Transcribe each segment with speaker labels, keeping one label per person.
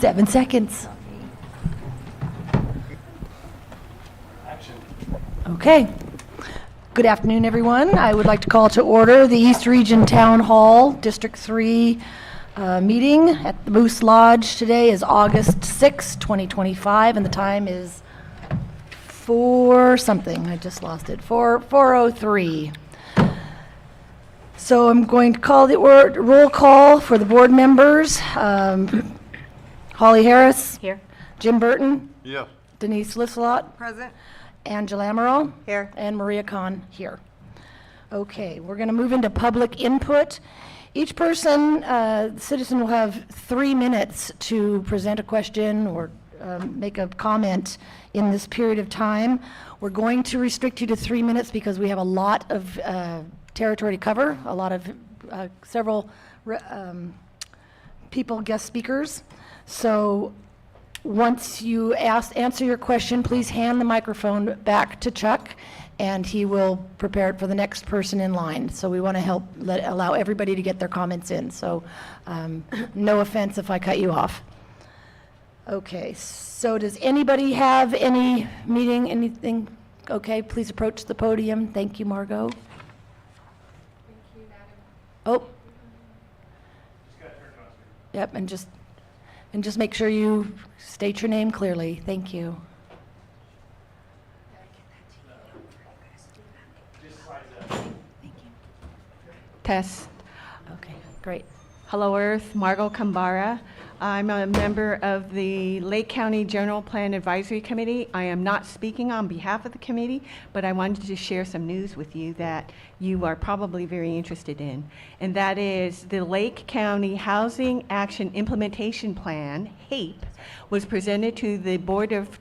Speaker 1: 7 seconds. Okay. Good afternoon, everyone. I would like to call to order the East Region Town Hall District 3 meeting at the Moose Lodge. Today is August 6, 2025, and the time is 4:03. So I'm going to call the roll call for the board members. Holly Harris.
Speaker 2: Here.
Speaker 1: Jim Burton.
Speaker 3: Yeah.
Speaker 1: Denise Lissalot.
Speaker 2: Present.
Speaker 1: Angela Amaral.
Speaker 2: Here.
Speaker 1: And Maria Kahn here. Okay, we're going to move into public input. Each citizen will have 3 minutes to present a question or make a comment in this period of time. We're going to restrict you to 3 minutes because we have a lot of territory to cover, a lot of several guest speakers. So once you answer your question, please hand the microphone back to Chuck, and he will prepare it for the next person in line. So we want to allow everybody to get their comments in. So no offense if I cut you off. Okay, so does anybody have anything? Okay, please approach the podium. Thank you, Margot. Thank you, Madam. Oh. Yep, and just make sure you state your name clearly. Thank you.
Speaker 2: Test.
Speaker 1: Okay, great.
Speaker 2: Hello Earth, Margot Kambara. I'm a member of the Lake County General Plan Advisory Committee. I am not speaking on behalf of the committee, but I wanted to share some news with you that you are probably very interested in. And that is the Lake County Housing Action Implementation Plan, HAPE, was presented to the Board of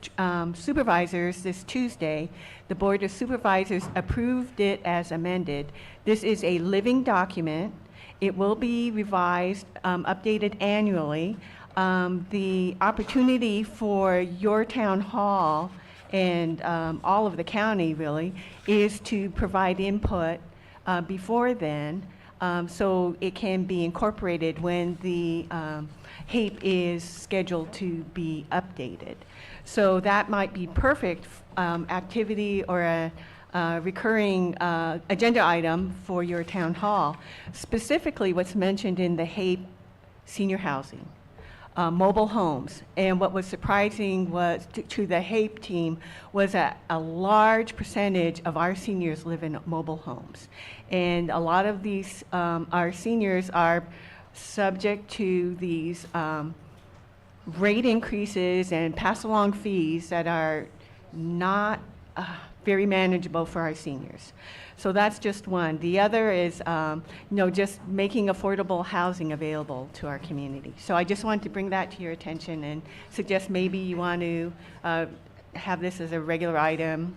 Speaker 2: Supervisors this Tuesday. The Board of Supervisors approved it as amended. This is a living document. It will be revised, updated annually. The opportunity for your town hall and all of the county really is to provide input before then, so it can be incorporated when the HAPE is scheduled to be updated. So that might be perfect activity or a recurring agenda item for your town hall. Specifically, what's mentioned in the HAPE senior housing, mobile homes. And what was surprising was to the HAPE team was that a large percentage of our seniors live in mobile homes. And a lot of these, our seniors are subject to these rate increases and pass along fees that are not very manageable for our seniors. So that's just one. The other is just making affordable housing available to our community. So I just wanted to bring that to your attention and suggest maybe you want to have this as a regular item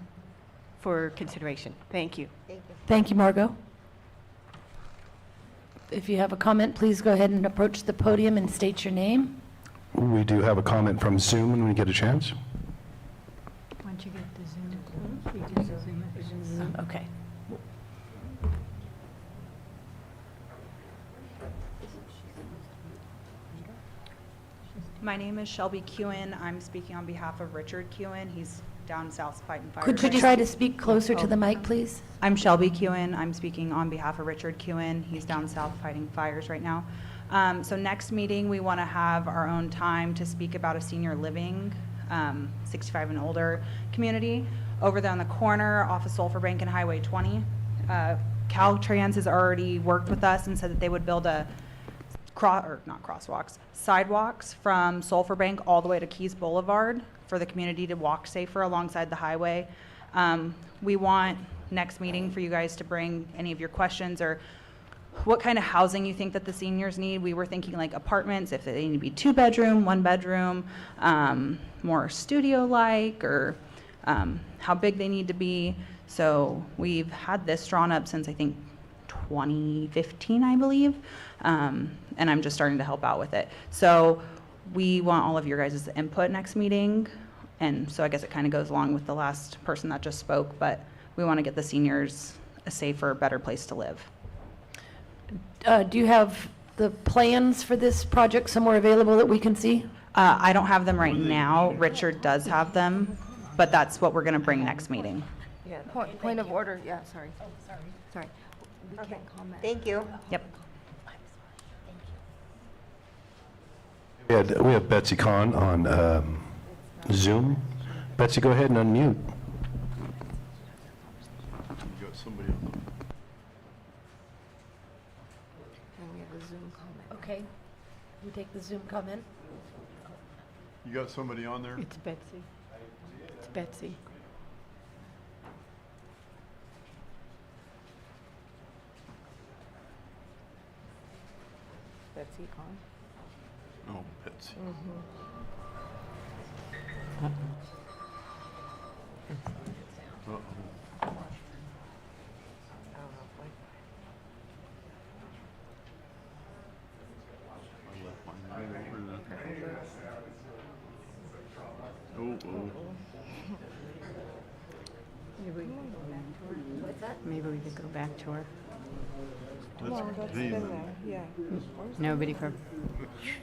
Speaker 2: for consideration. Thank you.
Speaker 1: Thank you, Margot. If you have a comment, please go ahead and approach the podium and state your name.
Speaker 3: We do have a comment from Zoom when we get a chance.
Speaker 2: Once you get the Zoom.
Speaker 1: Okay.
Speaker 4: My name is Shelby Kewen. I'm speaking on behalf of Richard Kewen. He's down south fighting fires.
Speaker 1: Could you try to speak closer to the mic, please?
Speaker 4: I'm Shelby Kewen. I'm speaking on behalf of Richard Kewen. He's down south fighting fires right now. So next meeting, we want to have our own time to speak about a senior living, 65 and older community over there on the corner off of Sulphur Bank and Highway 20. Caltrans has already worked with us and said that they would build sidewalks from Sulphur Bank all the way to Keys Boulevard for the community to walk safer alongside the highway. We want next meeting for you guys to bring any of your questions or what kind of housing you think that the seniors need. We were thinking like apartments, if they need to be 2-bedroom, 1-bedroom, more studio-like, or how big they need to be. So we've had this drawn up since I think 2015, I believe, and I'm just starting to help out with it. So we want all of your guys' input next meeting, and so I guess it kind of goes along with the last person that just spoke, but we want to get the seniors a safer, better place to live.
Speaker 1: Do you have the plans for this project somewhere available that we can see?
Speaker 4: I don't have them right now. Richard does have them, but that's what we're going to bring next meeting.
Speaker 5: Yeah, point of order, yeah, sorry. Sorry. We can't comment.
Speaker 6: Thank you.
Speaker 4: Yep.
Speaker 3: We have Betsy Kahn on Zoom. Betsy, go ahead and unmute.
Speaker 5: And we have a Zoom comment.
Speaker 1: Okay, you take the Zoom comment.
Speaker 7: You got somebody on there?
Speaker 5: It's Betsy. It's Betsy. Betsy on?
Speaker 7: Oh, Betsy. Uh-oh. I left mine right over there. Oh.
Speaker 5: Maybe we could go back to her.
Speaker 7: That's Hazel.
Speaker 5: Nobody from.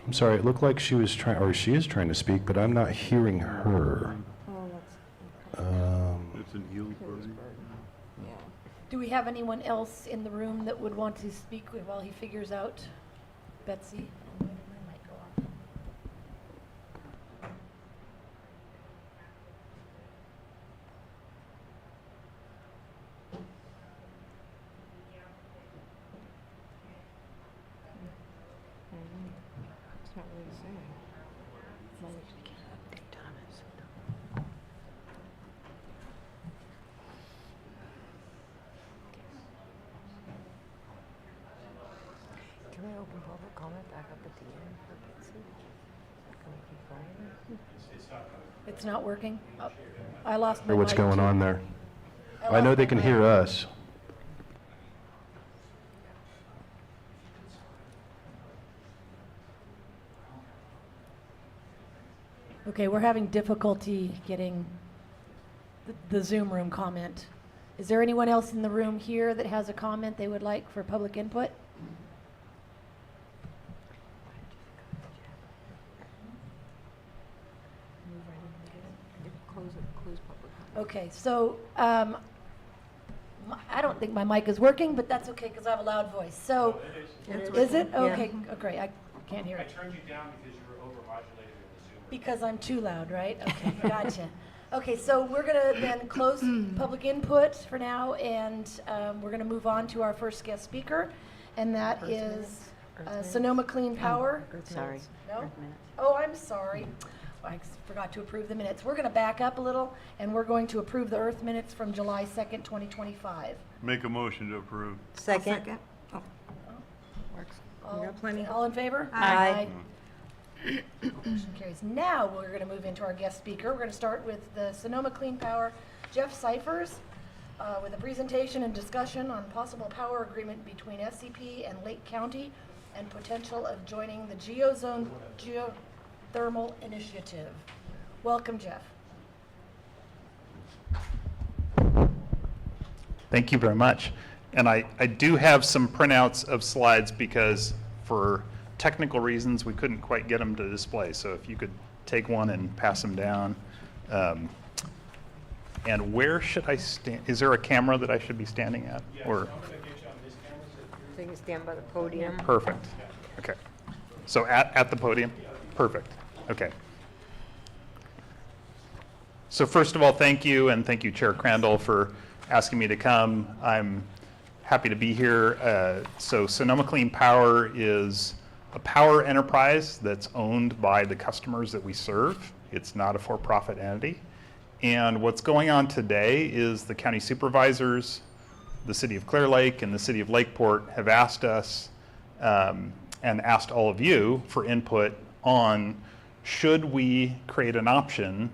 Speaker 3: I'm sorry, it looked like she was trying, or she is trying to speak, but I'm not hearing her.
Speaker 7: It's an eel party.
Speaker 1: Do we have anyone else in the room that would want to speak while he figures out Betsy? My mic go off.
Speaker 5: It's not really saying. Update Thomas. Can we open public comment back up at the end for Betsy? Can we keep going?
Speaker 1: It's not working? Oh, I lost my
Speaker 3: Or what's
Speaker 1: mic,
Speaker 3: going
Speaker 1: too.
Speaker 3: on there? I
Speaker 1: lost
Speaker 3: know
Speaker 1: my
Speaker 3: they can
Speaker 1: mic.
Speaker 3: hear us.
Speaker 1: Okay, we're having difficulty getting the Zoom room comment. Is there anyone else in the room here that has a comment they would like for public input?
Speaker 5: Close public comment.
Speaker 1: Okay, so I don't think my mic is working, but that's okay because I have a loud voice. So, is it? Okay, great. I can't hear
Speaker 8: I
Speaker 1: it.
Speaker 8: turned you down because you were overmodulated in the Zoom.
Speaker 1: Because I'm too loud, right? Okay, gotcha. Okay, so we're going to then close public input for now, and we're going to move on to our first guest speaker, and that is Sonoma Clean Power.
Speaker 5: Sorry.
Speaker 1: No? Oh, I'm sorry. I forgot to approve the minutes. We're going to back up a little, and we're going to approve the Earth minutes from July 2nd, 2025.
Speaker 7: Make a motion to approve.
Speaker 6: Second.
Speaker 1: All in favor?
Speaker 6: Aye.
Speaker 1: Motion carries. Now, we're going to move into our guest speaker. We're going to start with the Sonoma Clean Power, Jeff Cyphers, with a presentation and discussion on possible power agreement between SCP and Lake County and potential of joining the Geozone Geothermal Initiative. Welcome, Jeff.
Speaker 8: Thank you very much. And I do have some printouts of slides because for technical reasons, we couldn't quite get them to display. So if you could take one and pass them down. And where should I stand? Is there a camera that I should be standing at? Or
Speaker 6: So you can stand by the podium.
Speaker 8: perfect. Okay. So at the podium? Perfect. Okay. So first of all, thank you, and thank you, Chair Crandall, for asking me to come. I'm happy to be here. So Sonoma Clean Power is a power enterprise that's owned by the customers that we serve. It's not a for-profit entity. And what's going on today is the county supervisors, the city of Clear Lake, and the city of Lakeport have asked us and asked all of you for input on should we create an option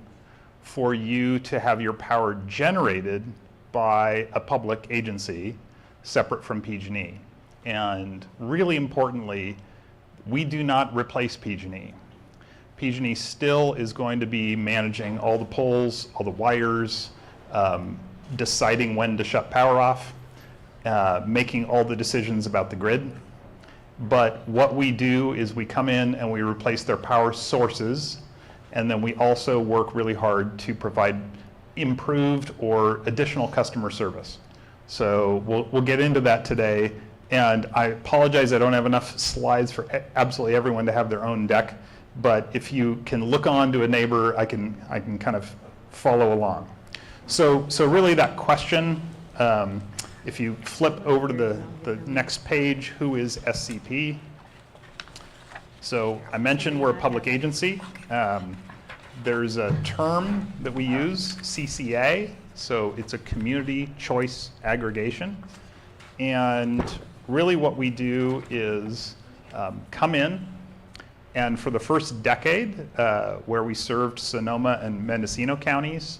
Speaker 8: for you to have your power generated by a public agency separate from PG&E. And really importantly, we do not replace PG&E. PG&E still is going to be managing all the poles, all the wires, deciding when to shut power off, making all the decisions about the grid. But what we do is we come in and we replace their power sources, and then we also work really hard to provide improved or additional customer service. So we'll get into that today. And I apologize, I don't have enough slides for absolutely everyone to have their own deck. But if you can look on to a neighbor, I can kind of follow along. So really that question, if you flip over to the next page, who is SCP? So I mentioned we're a public agency. There's a term that we use, CCA, so it's a community choice aggregation. And really what we do is come in, and for the first decade, where we served Sonoma and Mendocino counties,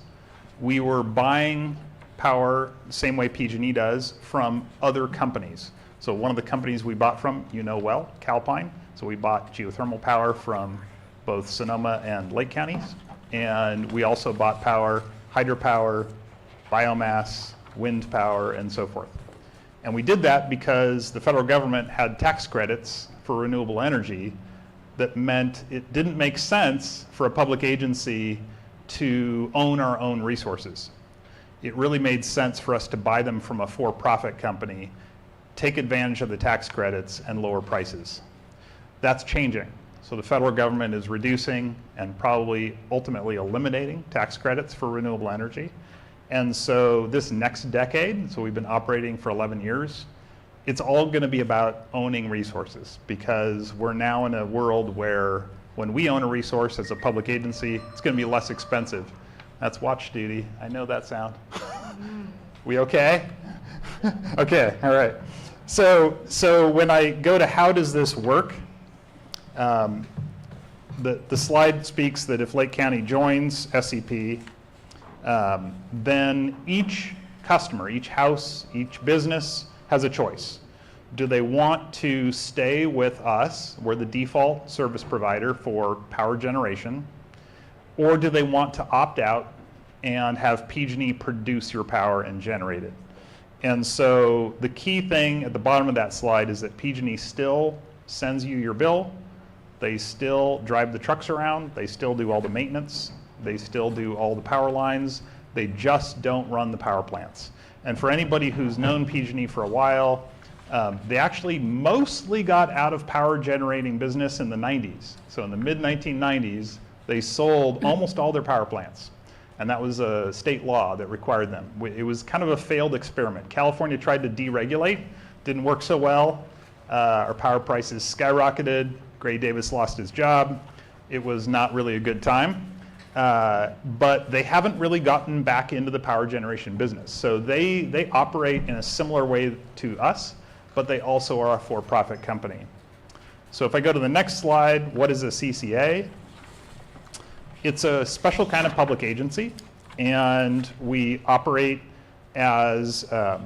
Speaker 8: we were buying power the same way PG&E does from other companies. So one of the companies we bought from, you know well, Calpine. So we bought geothermal power from both Sonoma and Lake counties. And we also bought power, hydropower, biomass, wind power, and so forth. And we did that because the federal government had tax credits for renewable energy that meant it didn't make sense for a public agency to own our own resources. It really made sense for us to buy them from a for-profit company, take advantage of the tax credits, and lower prices. That's changing. So the federal government is reducing and probably ultimately eliminating tax credits for renewable energy. And so this next decade, so we've been operating for 11 years, it's all going to be about owning resources, because we're now in a world where when we own a resource as a public agency, it's going to be less expensive. That's watch duty. I know that sound. We okay? Okay, all right. So when I go to how does this work, the slide speaks that if Lake County joins SCP, then each customer, each house, each business has a choice. Do they want to stay with us, we're the default service provider for power generation, or do they want to opt out and have PG&E produce your power and generate it? And so the key thing at the bottom of that slide is that PG&E still sends you your bill, they still drive the trucks around, they still do all the maintenance, they still do all the power lines, they just don't run the power plants. And for anybody who's known PG&E for a while, they actually mostly got out of power generating business in the 90s. So in the mid-1990s, they sold almost all their power plants. And that was a state law that required them. It was kind of a failed experiment. California tried to deregulate, didn't work so well. Our power prices skyrocketed. Gray Davis lost his job. It was not really a good time. But they haven't really gotten back into the power generation business. So they operate in a similar way to us, but they also are a for-profit company. So if I go to the next slide, what is a CCA? It's a special kind of public agency, and we operate as a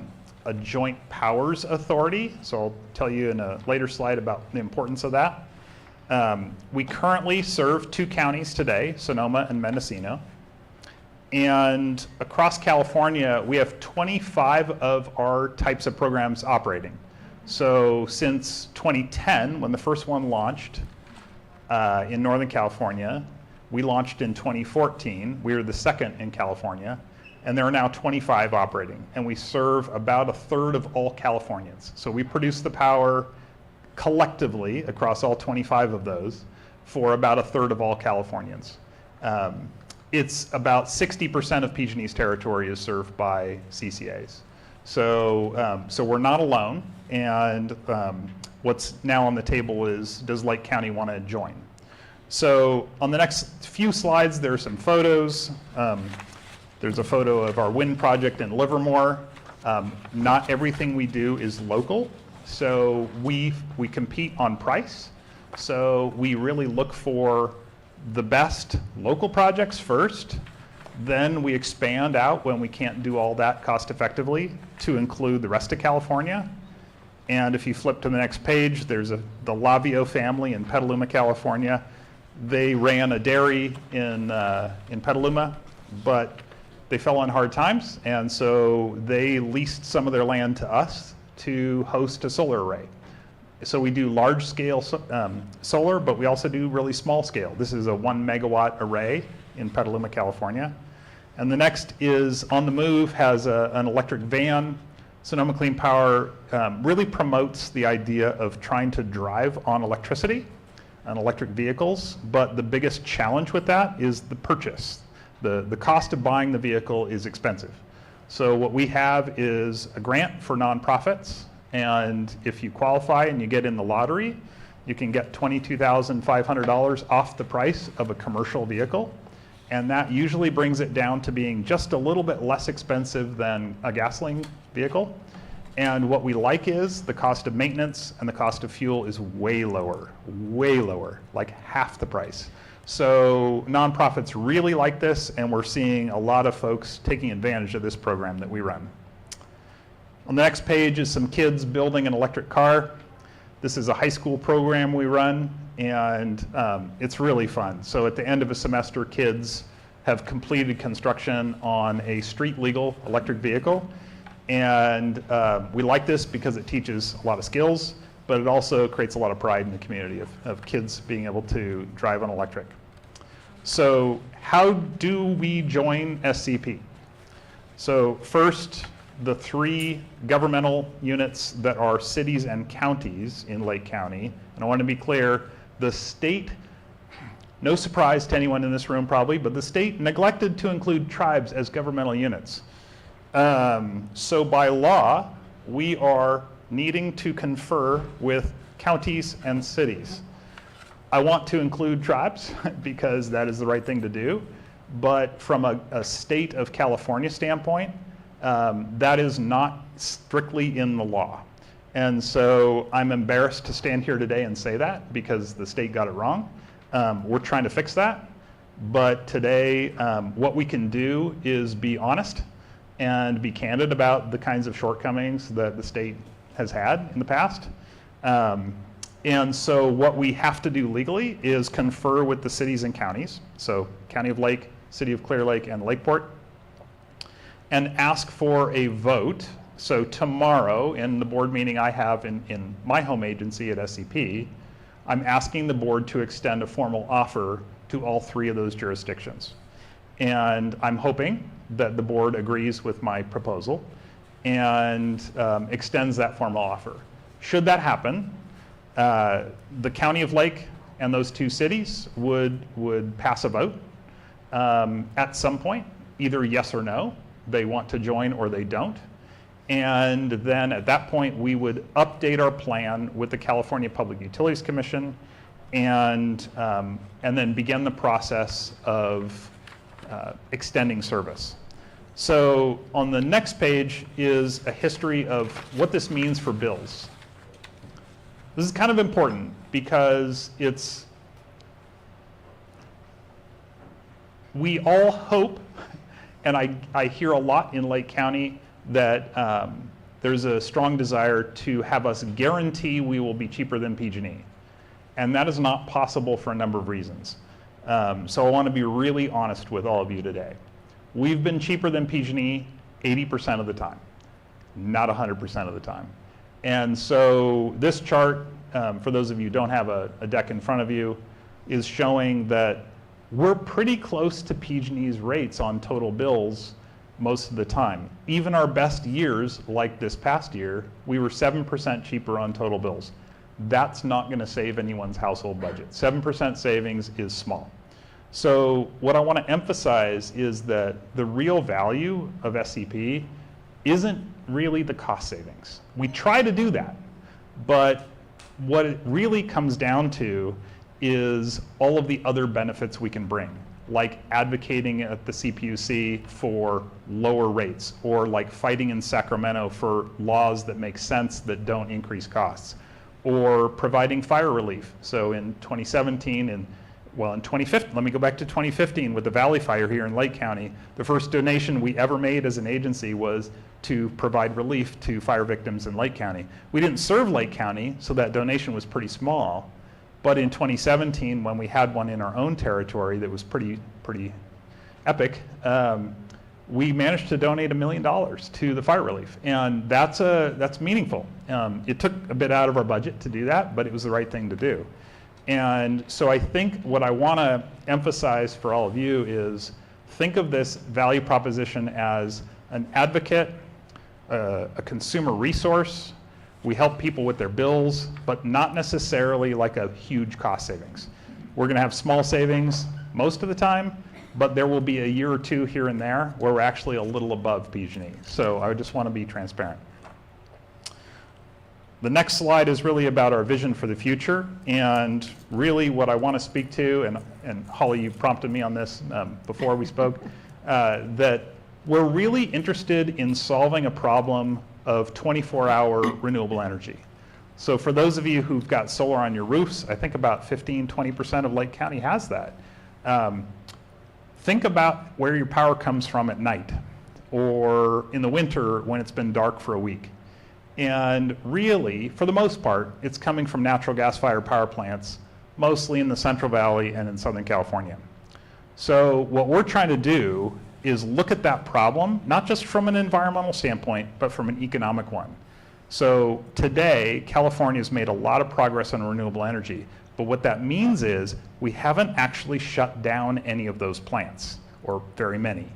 Speaker 8: joint powers authority. So I'll tell you in a later slide about the importance of that. We currently serve 2 counties today, Sonoma and Mendocino. And across California, we have 25 of our types of programs operating. So since 2010, when the first one launched in Northern California, we launched in 2014. We were the second in California, and there are now 25 operating. And we serve about 1/3 of all Californians. So we produce the power collectively across all 25 of those for about 1/3 of all Californians. It's about 60% of PG&E's territory is served by CCAs. So we're not alone, and what's now on the table is, does Lake County want to join? So on the next few slides, there are some photos. There's a photo of our wind project in Livermore. Not everything we do is local, so we compete on price. So we really look for the best local projects first. Then we expand out when we can't do all that cost effectively to include the rest of California. And if you flip to the next page, there's the Lavio family in Petaluma, California. They ran a dairy in Petaluma, but they fell on hard times, and so they leased some of their land to us to host a solar array. So we do large scale solar, but we also do really small scale. This is a 1 megawatt array in Petaluma, California. And the next is On the Move, has an electric van. Sonoma Clean Power really promotes the idea of trying to drive on electricity and electric vehicles, but the biggest challenge with that is the purchase. The cost of buying the vehicle is expensive. So what we have is a grant for nonprofits, and if you qualify and you get in the lottery, you can get $22,500 off the price of a commercial vehicle, and that usually brings it down to being just a little bit less expensive than a gasoline vehicle. And what we like is the cost of maintenance and the cost of fuel is way lower, like half the price. So nonprofits really like this, and we're seeing a lot of folks taking advantage of this program that we run. On the next page is some kids building an electric car. This is a high school program we run, and it's really fun. So at the end of a semester, kids have completed construction on a street legal electric vehicle. And we like this because it teaches a lot of skills, but it also creates a lot of pride in the community of kids being able to drive on electric. So how do we join SCP? So first, the 3 governmental units that are cities and counties in Lake County, and I want to be clear, the state, no surprise to anyone in this room probably, but the state neglected to include tribes as governmental units. So by law, we are needing to confer with counties and cities. I want to include tribes because that is the right thing to do, but from a state of California standpoint, that is not strictly in the law. And so I'm embarrassed to stand here today and say that because the state got it wrong. We're trying to fix that, but today what we can do is be honest and be candid about the kinds of shortcomings that the state has had in the past. And so what we have to do legally is confer with the cities and counties, so County of Lake, City of Clear Lake, and Lakeport, and ask for a vote. So tomorrow, in the board meeting I have in my home agency at SCP, I'm asking the board to extend a formal offer to all 3 of those jurisdictions. And I'm hoping that the board agrees with my proposal and extends that formal offer. Should that happen, the County of Lake and those 2 cities would pass a vote at some point, either yes or no, they want to join or they don't. And then at that point, we would update our plan with the California Public Utilities Commission and then begin the process of extending service. So on the next page is a history of what this means for bills. This is kind of important because we all hope, and I hear a lot in Lake County that there's a strong desire to have us guarantee we will be cheaper than PG&E. And that is not possible for a number of reasons. So I want to be really honest with all of you today. We've been cheaper than PG&E 80% of the time, not 100% of the time. And so this chart, for those of you who don't have a deck in front of you, is showing that we're pretty close to PG&E's rates on total bills most of the time. Even our best years, like this past year, we were 7% cheaper on total bills. That's not going to save anyone's household budget. 7% savings is small. So what I want to emphasize is that the real value of SCP isn't really the cost savings. We try to do that, but what it really comes down to is all of the other benefits we can bring, like advocating at the CPUC for lower rates, or like fighting in Sacramento for laws that make sense that don't increase costs, or providing fire relief. So in 2017, in 2015, let me go back to 2015 with the Valley Fire here in Lake County. The first donation we ever made as an agency was to provide relief to fire victims in Lake County. We didn't serve Lake County, so that donation was pretty small. But in 2017, when we had one in our own territory that was pretty epic, we managed to donate $1 million to the fire relief, and that's meaningful. It took a bit out of our budget to do that, but it was the right thing to do. And so I think what I want to emphasize for all of you is think of this value proposition as an advocate, a consumer resource. We help people with their bills, but not necessarily like a huge cost savings. We're going to have small savings most of the time, but there will be a year or two here and there where we're actually a little above PG&E. So I just want to be transparent. The next slide is really about our vision for the future, and really what I want to speak to, and Holly, you prompted me on this before we spoke, that we're really interested in solving a problem of 24-hour renewable energy. So for those of you who've got solar on your roofs, I think about 15–20% of Lake County has that. Think about where your power comes from at night or in the winter when it's been dark for a week. And really, for the most part, it's coming from natural gas-fired power plants, mostly in the Central Valley and in Southern California. So what we're trying to do is look at that problem, not just from an environmental standpoint, but from an economic one. So today, California's made a lot of progress on renewable energy, but what that means is we haven't actually shut down any of those plants, or very many.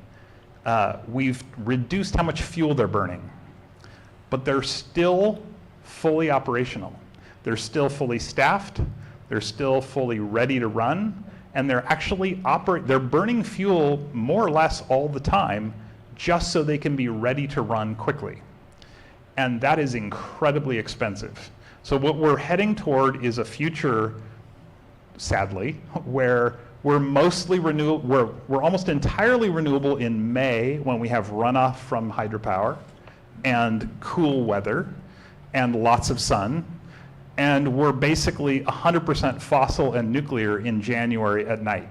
Speaker 8: We've reduced how much fuel they're burning, but they're still fully operational. They're still fully staffed, they're still fully ready to run, and they're actually they're burning fuel more or less all the time just so they can be ready to run quickly. And that is incredibly expensive. So what we're heading toward is a future, sadly, where we're mostly renewable, we're almost entirely renewable in May when we have runoff from hydropower and cool weather and lots of sun. And we're basically 100% fossil and nuclear in January at night,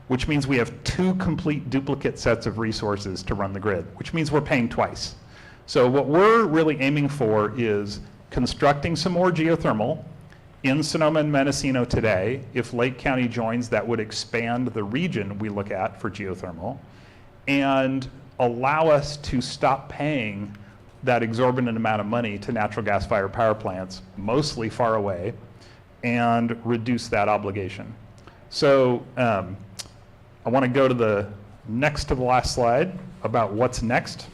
Speaker 8: which means we have 2 complete duplicate sets of resources to run the grid, which means we're paying twice. So what we're really aiming for is constructing some more geothermal in Sonoma and Mendocino today. If Lake County joins, that would expand the region we look at for geothermal and allow us to stop paying that exorbitant amount of money to natural gas-fired power plants, mostly far away, and reduce that obligation. So I want to go to the next to the last slide about what's next.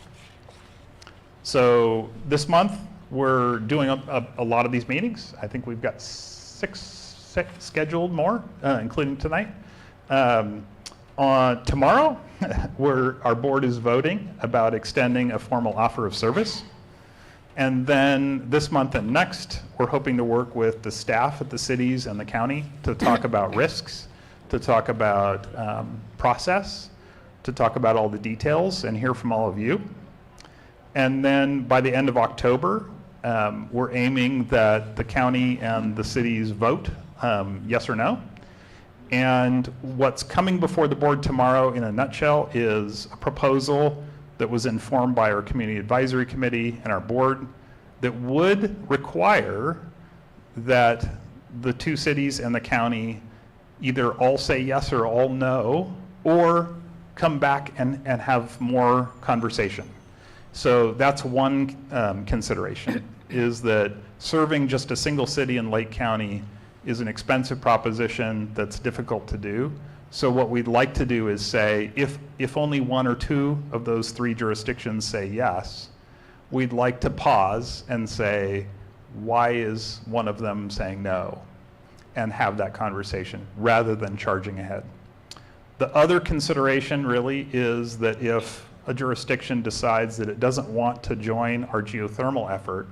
Speaker 8: So this month, we're doing a lot of these meetings. I think we've got 6 scheduled more, including tonight. On tomorrow, our board is voting about extending a formal offer of service. And then this month and next, we're hoping to work with the staff at the cities and the county to talk about risks, to talk about process, to talk about all the details and hear from all of you. And then by the end of October, we're aiming that the county and the cities vote yes or no. And what's coming before the board tomorrow in a nutshell is a proposal that was informed by our Community Advisory Committee and our board that would require that the 2 cities and the county either all say yes or all no, or come back and have more conversation. So that's one consideration, is that serving just a single city in Lake County is an expensive proposition that's difficult to do. So what we'd like to do is say, if only 1 or 2 of those 3 jurisdictions say yes, we'd like to pause and say, why is one of them saying no? And have that conversation rather than charging ahead. The other consideration really is that if a jurisdiction decides that it doesn't want to join our geothermal effort,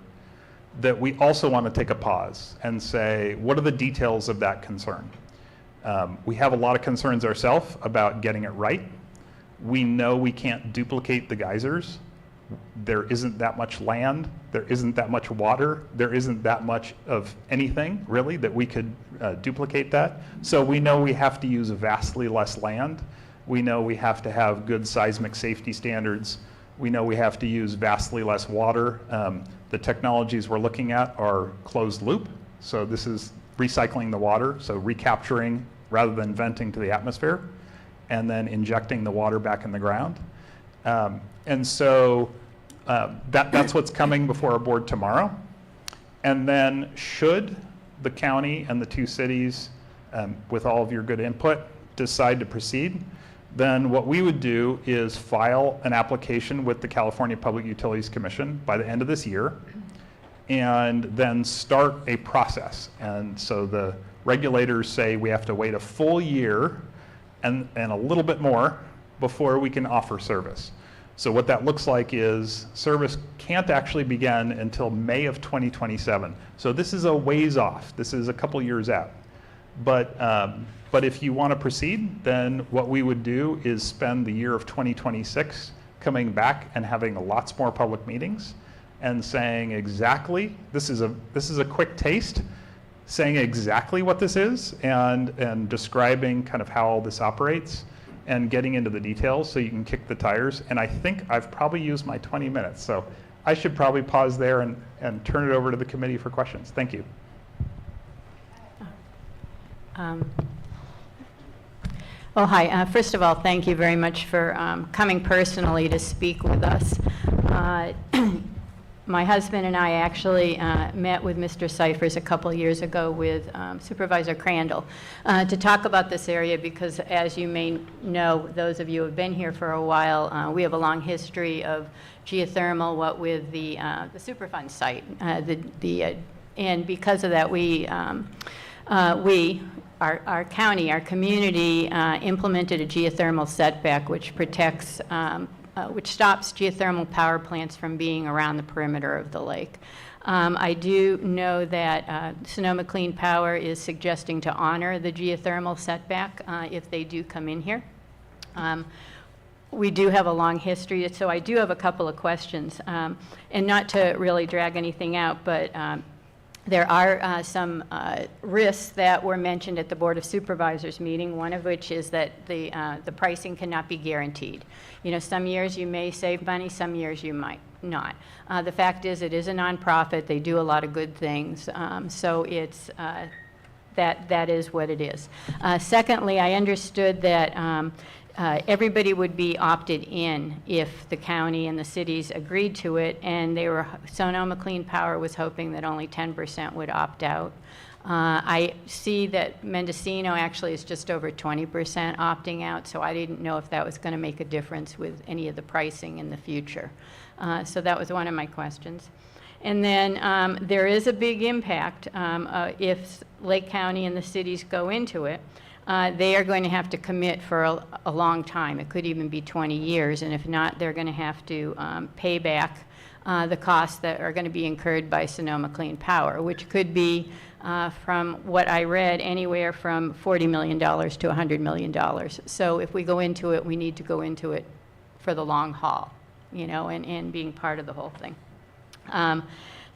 Speaker 8: that we also want to take a pause and say, what are the details of that concern? We have a lot of concerns ourselves about getting it right. We know we can't duplicate the geysers. There isn't that much land. There isn't that much water. There isn't that much of anything, really, that we could duplicate that. So we know we have to use vastly less land. We know we have to have good seismic safety standards. We know we have to use vastly less water. The technologies we're looking at are closed loop. So this is recycling the water, so recapturing rather than venting to the atmosphere, and then injecting the water back in the ground. And so that's what's coming before our board tomorrow. And then should the county and the two cities, with all of your good input, decide to proceed, then what we would do is file an application with the California Public Utilities Commission by the end of this year, and then start a process. And so the regulators say we have to wait a full year and a little bit more before we can offer service. So what that looks like is service can't actually begin until May of 2027. So this is a ways off. This is a couple years out. But if you want to proceed, then what we would do is spend the year of 2026 coming back and having lots more public meetings and saying exactly, this is a quick taste, saying exactly what this is and describing kind of how all this operates and getting into the details so you can kick the tires. And I think I've probably used my 20 minutes, so I should probably pause there and turn it over to the committee for questions. Thank you.
Speaker 9: Well, hi. First of all, thank you very much for coming personally to speak with us. My husband and I actually met with Mr. Cyphers a couple years ago with Supervisor Crandall to talk about this area because, as you may know, those of you who have been here for a while, we have a long history of geothermal, what with the Superfund site. And because of that, our county, our community implemented a geothermal setback which protects which stops geothermal power plants from being around the perimeter of the lake. I do know that Sonoma Clean Power is suggesting to honor the geothermal setback if they do come in here. We do have a long history, so I do have a couple of questions. And not to really drag anything out, but there are some risks that were mentioned at the Board of Supervisors meeting, one of which is that the pricing cannot be guaranteed. You know, some years you may save money, some years you might not. The fact is it is a nonprofit. They do a lot of good things. So it's, that is what it is. Secondly, I understood that everybody would be opted in if the county and the cities agreed to it, and Sonoma Clean Power was hoping that only 10% would opt out. I see that Mendocino actually is just over 20% opting out, so I didn't know if that was going to make a difference with any of the pricing in the future. So that was one of my questions. And then there is a big impact if Lake County and the cities go into it. They are going to have to commit for a long time. It could even be 20 years, and if not, they're going to have to pay back the costs that are going to be incurred by Sonoma Clean Power, which could be, from what I read, anywhere from $40 million to $100 million. So if we go into it, we need to go into it for the long haul, you know, and being part of the whole thing.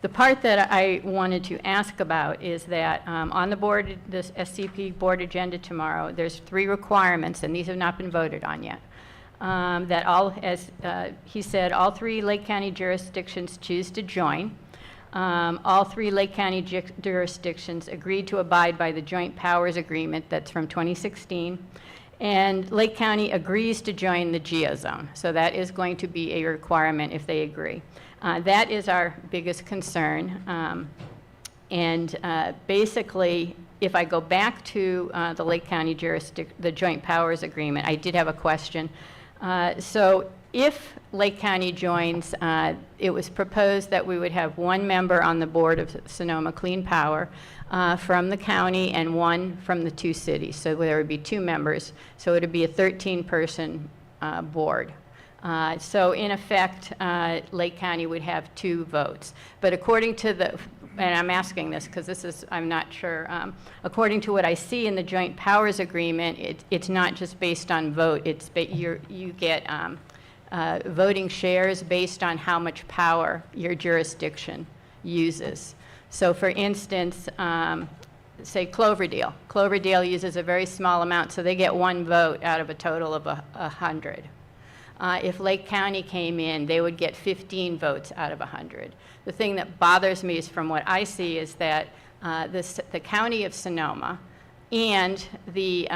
Speaker 9: The part that I wanted to ask about is that on the board, this SCP board agenda tomorrow, there's 3 requirements, and these have not been voted on yet. That all, as he said, all 3 Lake County jurisdictions choose to join. All 3 Lake County jurisdictions agreed to abide by the Joint Powers Agreement that's from 2016. And Lake County agrees to join the GeoZone. So that is going to be a requirement if they agree. That is our biggest concern. Basically, if I go back to the Lake County the Joint Powers Agreement, I did have a question. So if Lake County joins, it was proposed that we would have 1 member on the board of Sonoma Clean Power from the county and 1 from the 2 cities. So there would be 2 members. So it would be a 13-person board. So in effect, Lake County would have 2 votes. But according to and I'm asking this because I'm not sure, according to what I see in the Joint Powers Agreement, it's not just based on vote, you get voting shares based on how much power your jurisdiction uses. So for instance, say Cloverdale. Cloverdale uses a very small amount, so they get 1 vote out of a total of 100. If Lake County came in, they would get 15 votes out of 100. The thing that bothers me is, from what I see, is that the county of Sonoma and the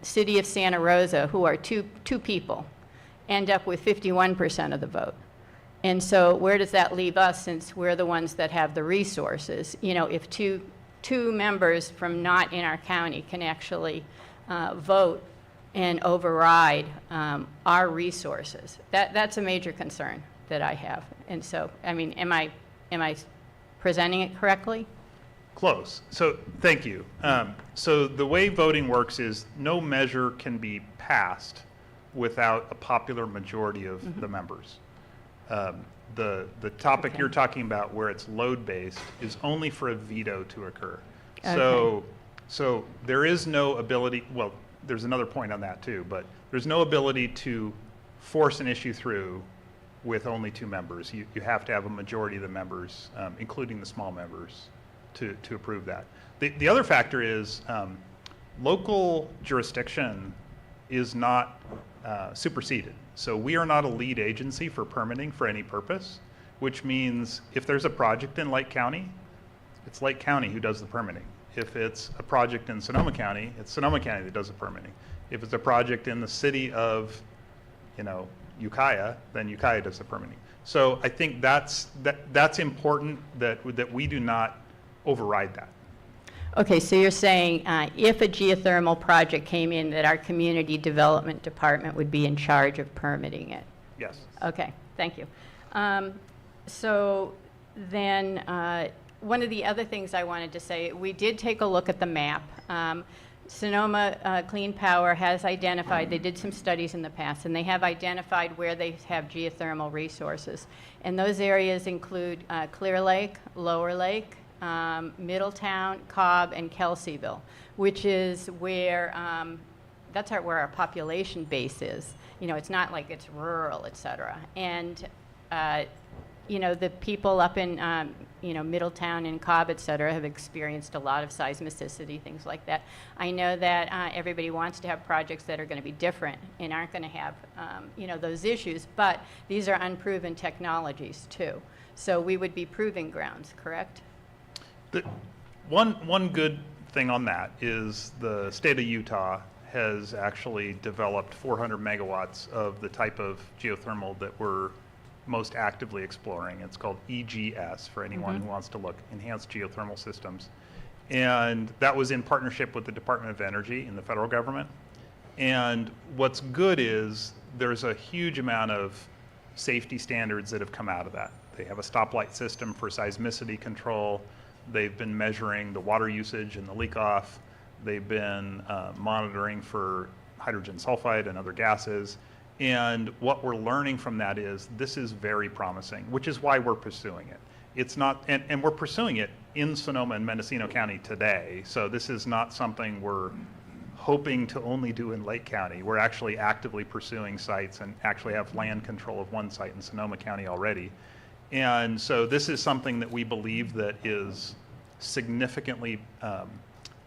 Speaker 9: city of Santa Rosa, who are two people, end up with 51% of the vote. And so where does that leave us, since we're the ones that have the resources? You know, if two members from not in our county can actually vote and override our resources, that's a major concern that I have. And so, I mean, am I presenting it correctly?
Speaker 8: Close. So thank you. So the way voting works is no measure can be passed without a popular majority of the members. The topic
Speaker 9: Okay.
Speaker 8: you're talking about, where it's load-based, is only for a veto to occur.
Speaker 9: Okay.
Speaker 8: So there is no ability, well, there's another point on that too, but there's no ability to force an issue through with only 2 members. You have to have a majority of the members, including the small members, to approve that. The other factor is local jurisdiction is not superseded. So we are not a lead agency for permitting for any purpose, which means if there's a project in Lake County, it's Lake County who does the permitting. If it's a project in Sonoma County, it's Sonoma County that does the permitting. If it's a project in the city of, you know, Ukiah, then Ukiah does the permitting. So I think that's important that we do not override that.
Speaker 9: Okay, so you're saying if a geothermal project came in, that our community development department would be in charge of permitting it?
Speaker 8: Yes.
Speaker 9: Okay, thank you. So then, one of the other things I wanted to say, we did take a look at the map. Sonoma Clean Power has identified, they did some studies in the past, and they have identified where they have geothermal resources. And those areas include Clear Lake, Lower Lake, Middletown, Cobb, and Kelseyville, which is where, that's where our population base is. You know, it's not like it's rural, et cetera. And, you know, the people up in, you know, Middletown and Cobb, et cetera, have experienced a lot of seismicity, things like that. I know that everybody wants to have projects that are going to be different and aren't going to have, you know, those issues, but these are unproven technologies too. So we would be proving grounds, correct?
Speaker 8: One good thing on that is the state of Utah has actually developed 400 megawatts of the type of geothermal that we're most actively exploring. It's called EGS, for anyone who wants to look, Enhanced Geothermal Systems. And that was in partnership with the Department of Energy in the federal government. And what's good is there's a huge amount of safety standards that have come out of that. They have a stoplight system for seismicity control. They've been measuring the water usage and the leak off. They've been monitoring for hydrogen sulfide and other gases. And what we're learning from that is this is very promising, which is why we're pursuing it. It's not, and we're pursuing it in Sonoma and Mendocino County today. So this is not something we're hoping to only do in Lake County. We're actually actively pursuing sites and actually have land control of one site in Sonoma County already. And so this is something that we believe that is significantly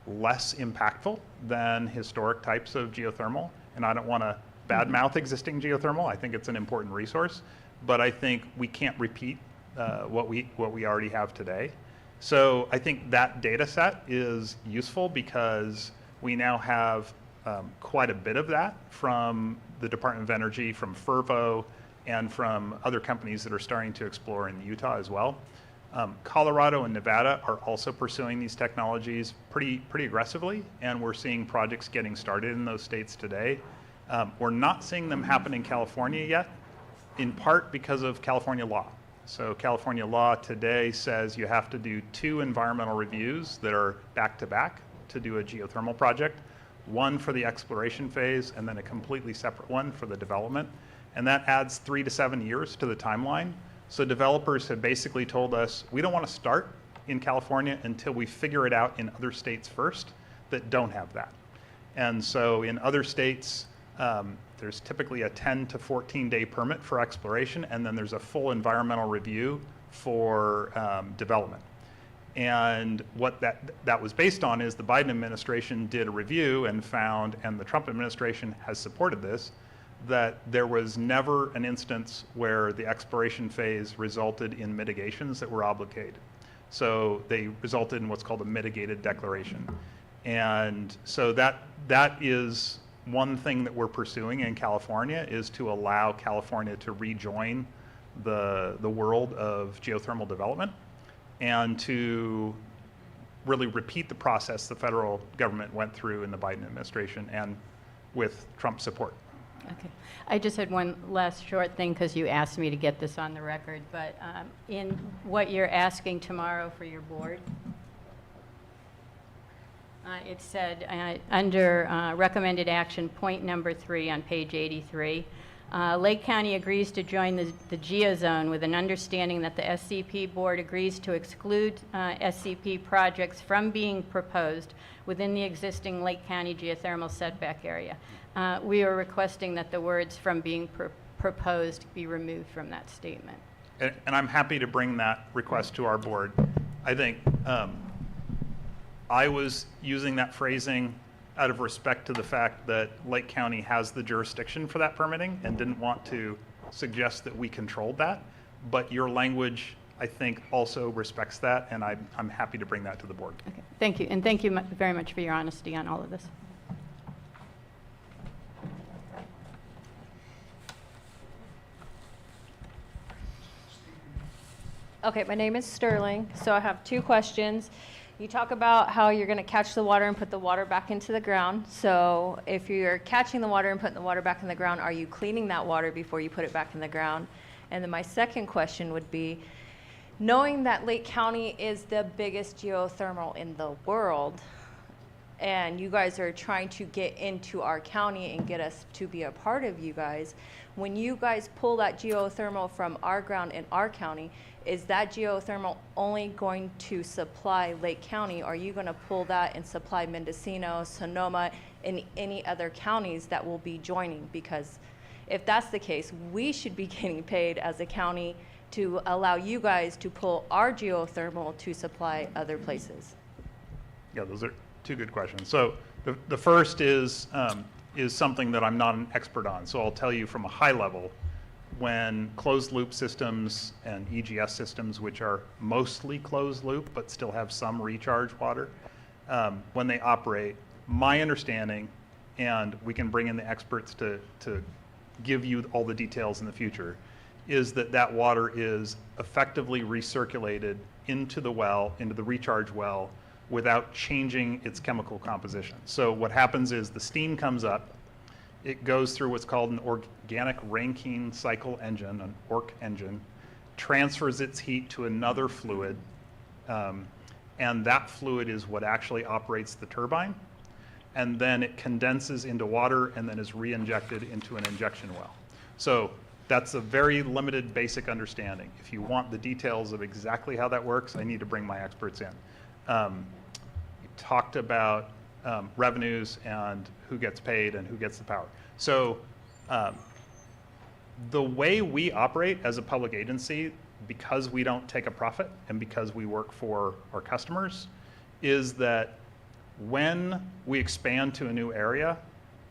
Speaker 8: less impactful than historic types of geothermal. And I don't want to badmouth existing geothermal. I think it's an important resource, but I think we can't repeat what we already have today. So I think that data set is useful because we now have quite a bit of that from the Department of Energy, from FERVO, and from other companies that are starting to explore in Utah as well. Colorado and Nevada are also pursuing these technologies pretty aggressively, and we're seeing projects getting started in those states today. We're not seeing them happen in California yet, in part because of California law. So California law today says you have to do 2 environmental reviews that are back-to-back to do a geothermal project, one for the exploration phase and then a completely separate one for the development. And that adds 3 to 7 years to the timeline. So developers have basically told us, we don't want to start in California until we figure it out in other states first that don't have that. And so in other states, there's typically a 10 to 14 day permit for exploration, and then there's a full environmental review for development. And what that was based on is the Biden administration did a review and found, and the Trump administration has supported this, that there was never an instance where the exploration phase resulted in mitigations that were obligated. So they resulted in what's called a mitigated declaration. And so that is one thing that we're pursuing in California is to allow California to rejoin the world of geothermal development and to really repeat the process the federal government went through in the Biden administration and with Trump support.
Speaker 9: Okay. I just had one last short thing because you asked me to get this on the record, but in what you're asking tomorrow for your board, it said under recommended action, point number 3 on page 83, Lake County agrees to join the GeoZone with an understanding that the SCP board agrees to exclude SCP projects from being proposed within the existing Lake County geothermal setback area. We are requesting that the words "from being proposed" be removed from that statement.
Speaker 8: And I'm happy to bring that request to our board. I think I was using that phrasing out of respect to the fact that Lake County has the jurisdiction for that permitting and didn't want to suggest that we controlled that. But your language, I think, also respects that, and I'm happy to bring that to the board.
Speaker 9: Okay. Thank you, and thank you very much for your honesty on all of this.
Speaker 5: Okay, my name is Sterling, so I have 2 questions. You talk about how you're going to catch the water and put the water back into the ground. So if you're catching the water and putting the water back in the ground, are you cleaning that water before you put it back in the ground? And then my second question would be, knowing that Lake County is the biggest geothermal in the world, and you guys are trying to get into our county and get us to be a part of you guys, when you guys pull that geothermal from our ground in our county, is that geothermal only going to supply Lake County? Or are you going to pull that and supply Mendocino, Sonoma, and any other counties that will be joining? Because if that's the case, we should be getting paid as a county to allow you guys to pull our geothermal to supply other places.
Speaker 8: Yeah, those are 2 good questions. So the first is something that I'm not an expert on. So I'll tell you from a high level, when closed loop systems and EGS systems, which are mostly closed loop but still have some recharge water, when they operate, my understanding, and we can bring in the experts to give you all the details in the future, is that that water is effectively recirculated into the well, into the recharge well, without changing its chemical composition. So what happens is the steam comes up, it goes through what's called an organic Rankine cycle engine, an ORC engine, transfers its heat to another fluid, and that fluid is what actually operates the turbine, and then it condenses into water and then is re-injected into an injection well. So that's a very limited basic understanding. If you want the details of exactly how that works, I need to bring my experts in. You talked about revenues and who gets paid and who gets the power. So the way we operate as a public agency, because we don't take a profit and because we work for our customers, is that when we expand to a new area,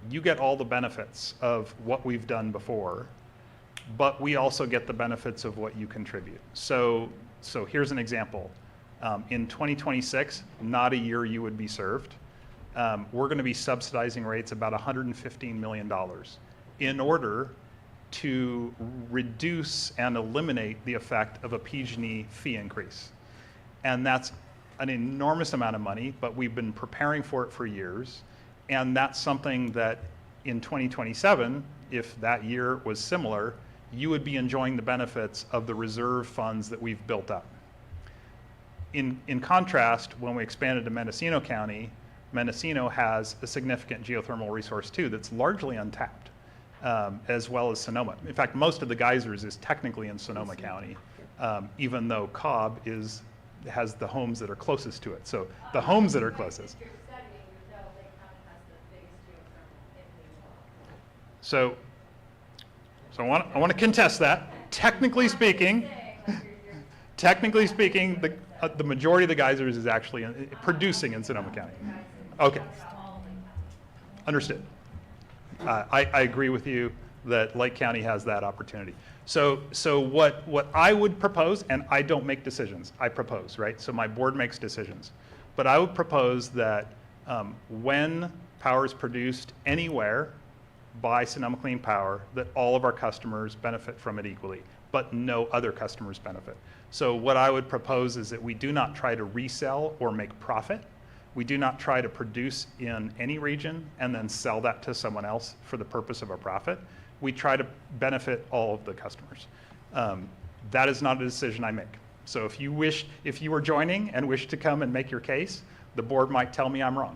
Speaker 8: you get all the benefits of what we've done before, but we also get the benefits of what you contribute. So here's an example. In 2026, not a year you would be served, we're going to be subsidizing rates about $115 million in order to reduce and eliminate the effect of a PG&E fee increase. And that's an enormous amount of money, but we've been preparing for it for years. And that's something that in 2027, if that year was similar, you would be enjoying the benefits of the reserve funds that we've built up. In contrast, when we expanded to Mendocino County, Mendocino has a significant geothermal resource too that's largely untapped, as well as Sonoma. In fact, most of the geysers is technically in Sonoma County, even though Cobb has the homes that are closest to it. So the homes that are closest. So I want to contest that. Technically speaking, the majority of the geysers is actually producing in Sonoma County. Okay. Understood. I agree with you that Lake County has that opportunity. So what I would propose, and I don't make decisions, I propose, right? So my board makes decisions. But I would propose that when power is produced anywhere by Sonoma Clean Power, that all of our customers benefit from it equally, but no other customers benefit. So what I would propose is that we do not try to resell or make profit. We do not try to produce in any region and then sell that to someone else for the purpose of a profit. We try to benefit all of the customers. That is not a decision I make. So if you were joining and wish to come and make your case, the board might tell me I'm wrong.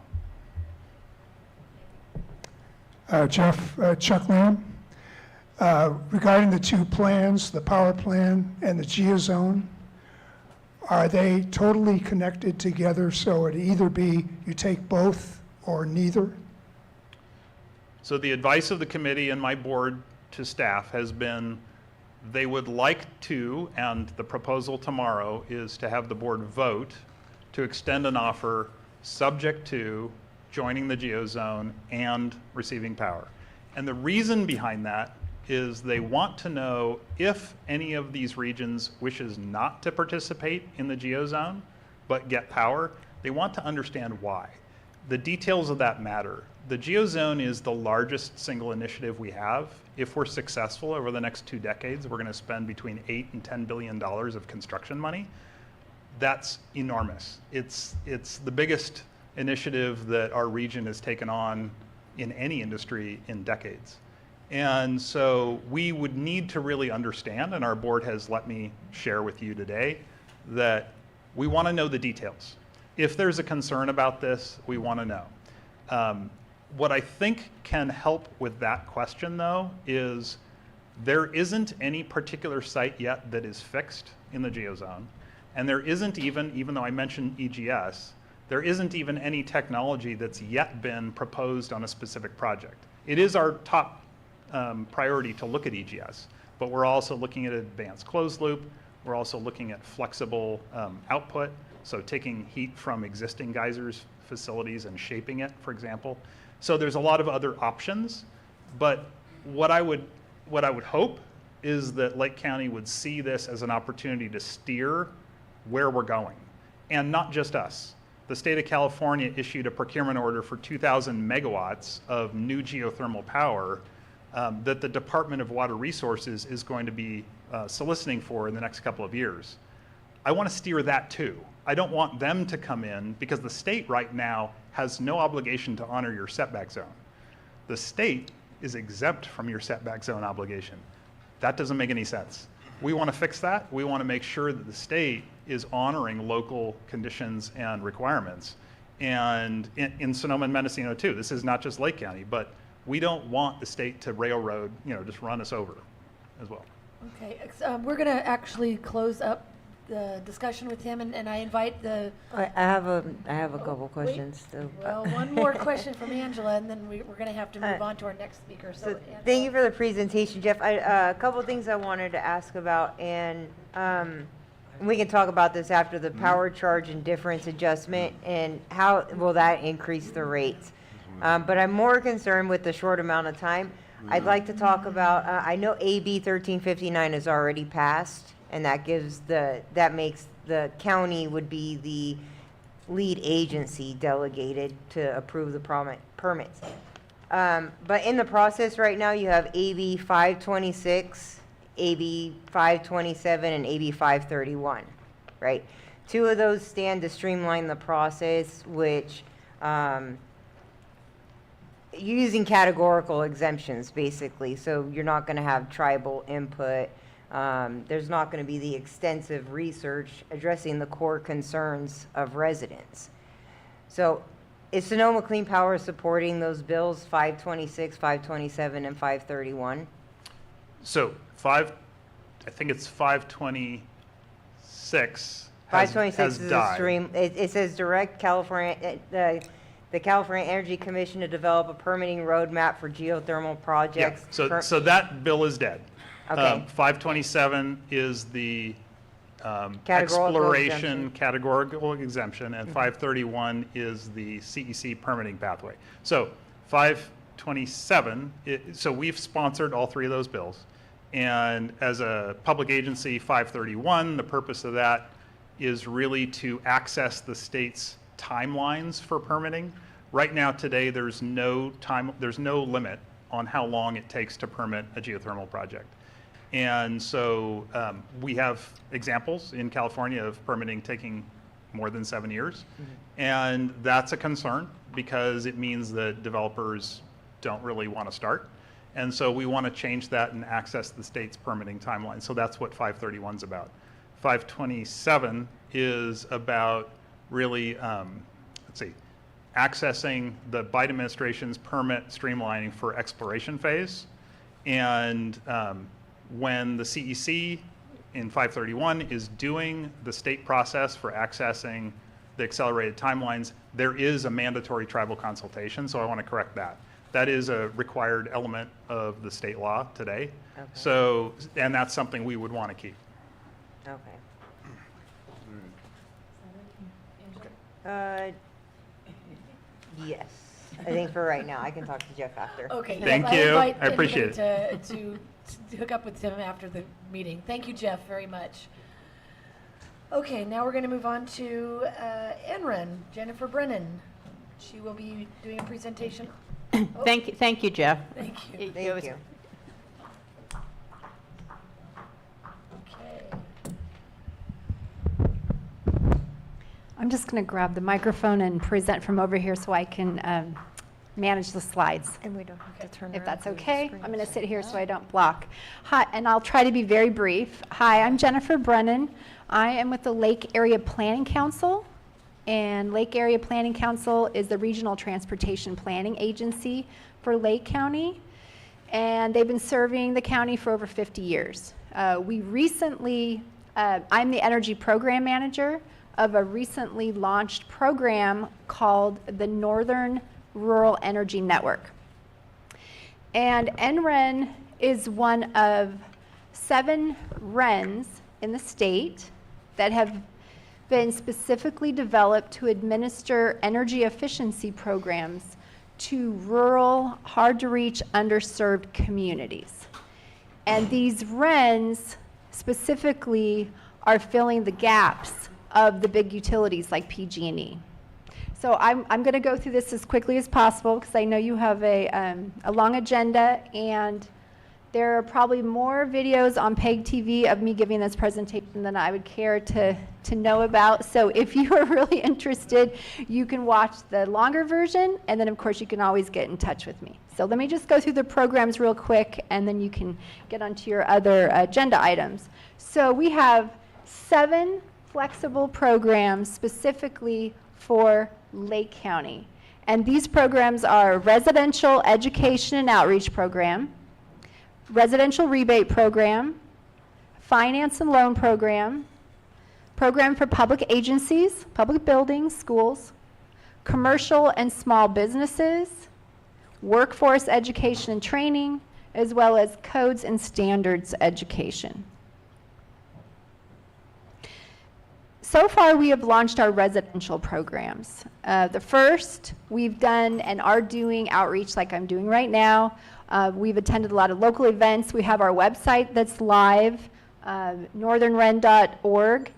Speaker 10: Chuck Lamb. Regarding the two plans, the power plan and the geozone, are they totally connected together, so it either be you take both or neither?
Speaker 8: So the advice of the committee and my board to staff has been they would like to, and the proposal tomorrow is to have the board vote to extend an offer subject to joining the geozone and receiving power. And the reason behind that is they want to know if any of these regions wishes not to participate in the geozone but get power, they want to understand why. The details of that matter. The geozone is the largest single initiative we have. If we're successful over the next 2 decades, we're going to spend between $8 and $10 billion of construction money. That's enormous. It's the biggest initiative that our region has taken on in any industry in decades. And so we would need to really understand, and our board has let me share with you today, that we want to know the details. If there's a concern about this, we want to know. What I think can help with that question, though, is there isn't any particular site yet that is fixed in the geozone. And there isn't even though I mentioned EGS, there isn't even any technology that's yet been proposed on a specific project. It is our top priority to look at EGS, but we're also looking at advanced closed loop. We're also looking at flexible output, so taking heat from existing geysers facilities and shaping it, for example. So there's a lot of other options, but what I would hope is that Lake County would see this as an opportunity to steer where we're going, and not just us. The state of California issued a procurement order for 2,000 megawatts of new geothermal power that the Department of Water Resources is going to be soliciting for in the next couple of years. I want to steer that too. I don't want them to come in because the state right now has no obligation to honor your setback zone. The state is exempt from your setback zone obligation. That doesn't make any sense. We want to fix that. We want to make sure that the state is honoring local conditions and requirements. And in Sonoma and Mendocino too, this is not just Lake County, but we don't want the state to railroad, just run us over as well.
Speaker 1: Okay, we're going to actually close up the discussion with him, and I invite the...
Speaker 6: I have a couple questions. So.
Speaker 1: Well, one more question from Angela, and then we're going to have to move on to our next speaker. So Angela.
Speaker 6: Thank you for the presentation, Jeff. A couple things I wanted to ask about, and we can talk about this after the power charge and difference adjustment, and how will that increase the rates. But I'm more concerned with the short amount of time. I'd like to talk about, I know AB 1359 is already passed, and that makes the county would be the lead agency delegated to approve the permits. But in the process right now, you have AB 526, AB 527, and AB 531, right? 2 of those stand to streamline the process, which using categorical exemptions, basically. So you're not going to have tribal input. There's not going to be the extensive research addressing the core concerns of residents. So is Sonoma Clean Power supporting those bills, 526, 527, and 531?
Speaker 8: So I think it's 526
Speaker 6: 526
Speaker 8: has
Speaker 6: is
Speaker 8: died.
Speaker 6: a stream. It says direct California, the California Energy Commission to develop a permitting roadmap for geothermal projects.
Speaker 8: Yeah, so that bill is dead.
Speaker 6: Okay.
Speaker 8: 527 is the
Speaker 6: Categorical
Speaker 8: exploration
Speaker 6: exemption.
Speaker 8: categorical exemption, and 531 is the CEC permitting pathway. So 527, so we've sponsored all 3 of those bills. And as a public agency, 531, the purpose of that is really to access the state's timelines for permitting. Right now, today, there's no limit on how long it takes to permit a geothermal project. And so we have examples in California of permitting taking more than 7 years. And that's a concern because it means that developers don't really want to start. And so we want to change that and access the state's permitting timeline. So that's what 531 is about. 527 is about really, accessing the Biden administration's permit streamlining for exploration phase. And when the CEC in 531 is doing the state process for accessing the accelerated timelines, there is a mandatory tribal consultation, so I want to correct that. That is a required element of the state law today.
Speaker 6: Okay.
Speaker 8: So, and that's something we would want to keep.
Speaker 6: Okay. Yes, I think for right now, I can talk to Jeff after.
Speaker 1: Okay.
Speaker 8: Thank
Speaker 1: yes,
Speaker 8: you.
Speaker 1: invite
Speaker 8: I appreciate
Speaker 1: anybody to hook up with Tim after the meeting. Thank you, Jeff, very much. Okay, now we're going to move on to NREN, Jennifer Brennan. She will be doing a presentation. Oh,
Speaker 9: Thank you, Jeff.
Speaker 1: thank you.
Speaker 6: Thank you.
Speaker 1: Okay.
Speaker 11: I'm just going to grab the microphone and present from over here so I can manage the slides.
Speaker 6: And we don't have to turn
Speaker 11: If
Speaker 6: around
Speaker 11: that's
Speaker 6: for your
Speaker 11: okay,
Speaker 6: screen.
Speaker 11: I'm going to sit here so I don't block. Hi, and I'll try to be very brief. Hi, I'm Jennifer Brennan. I am with the Lake Area Planning Council, and Lake Area Planning Council is the regional transportation planning agency for Lake County, and they've been serving the county for over 50 years. We recently, I'm the energy program manager of a recently launched program called the Northern Rural Energy Network. And NREN is one of 7 RENs in the state that have been specifically developed to administer energy efficiency programs to rural, hard-to-reach, underserved communities. And these RENs specifically are filling the gaps of the big utilities like PG&E. So I'm going to go through this as quickly as possible because I know you have a long agenda, and there are probably more videos on PEG TV of me giving this presentation than I would care to know about. So if you are really interested, you can watch the longer version, and then of course you can always get in touch with me. So let me just go through the programs real quick, and then you can get onto your other agenda items. So we have 7 flexible programs specifically for Lake County. And these programs are Residential Education and Outreach Program, Residential Rebate Program, Finance and Loan Program, Program for Public Agencies, Public Buildings, Schools, Commercial and Small Businesses, Workforce Education and Training, as well as Codes and Standards Education. So far, we have launched our residential programs. The first, we've done and are doing outreach like I'm doing right now. We've attended a lot of local events. We have our website that's live, northernren.org.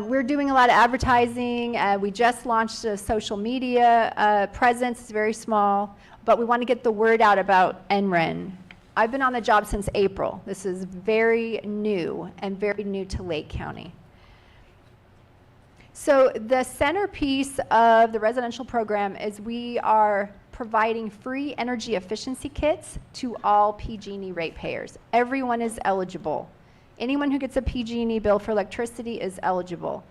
Speaker 11: We're doing a lot of advertising. We just launched a social media presence. It's very small, but we want to get the word out about NREN. I've been on the job since April. This is very new and very new to Lake County. So the centerpiece of the residential program is we are providing free energy efficiency kits to all PG&E ratepayers. Everyone is eligible. Anyone who gets a PG&E bill for electricity is eligible.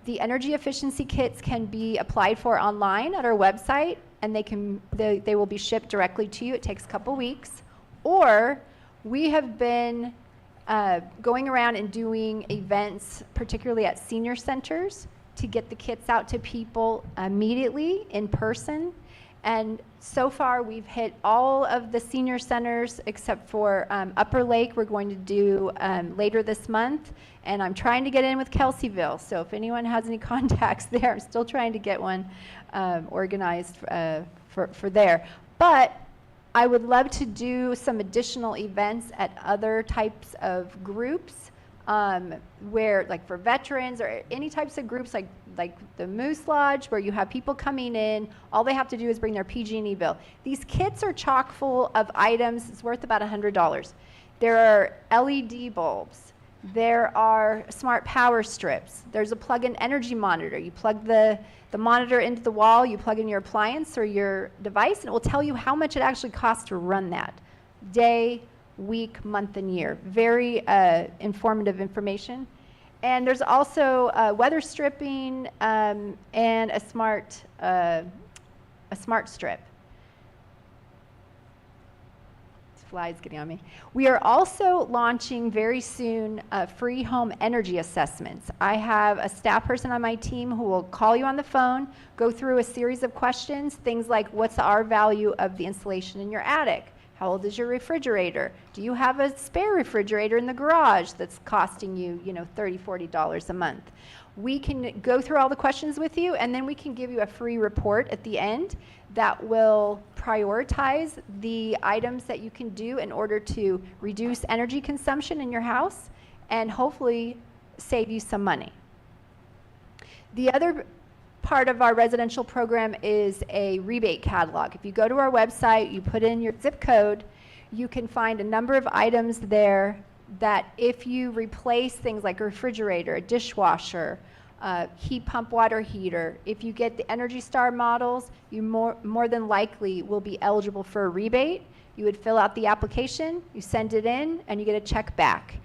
Speaker 11: The energy efficiency kits can be applied for online at our website, and they will be shipped directly to you. It takes a couple weeks. Or we have been going around and doing events, particularly at senior centers, to get the kits out to people immediately in person. And so far, we've hit all of the senior centers except for Upper Lake. We're going to do later this month. And I'm trying to get in with Kelseyville. So if anyone has any contacts there, I'm still trying to get one organized for there. But I would love to do some additional events at other types of groups where, like for veterans or any types of groups like the Moose Lodge, where you have people coming in, all they have to do is bring their PG&E bill. These kits are chock full of items. It's worth about $100. There are LED bulbs. There are smart power strips. There's a plug-in energy monitor. You plug the monitor into the wall, you plug in your appliance or your device, and it will tell you how much it actually costs to run that. Day, week, month, and year. Very informative information. And there's also weather stripping and a smart strip. Flies getting on me. We are also launching very soon free home energy assessments. I have a staff person on my team who will call you on the phone, go through a series of questions, things like what's the R value of the insulation in your attic? How old is your refrigerator? Do you have a spare refrigerator in the garage that's costing you, $30, $40 a month? We can go through all the questions with you, and then we can give you a free report at the end that will prioritize the items that you can do in order to reduce energy consumption in your house and hopefully save you some money. The other part of our residential program is a rebate catalog. If you go to our website, you put in your zip code, you can find a number of items there that if you replace things like a refrigerator, a dishwasher, heat pump water heater, if you get the Energy Star models, you more than likely will be eligible for a rebate. You would fill out the application, you send it in, and you get a check back.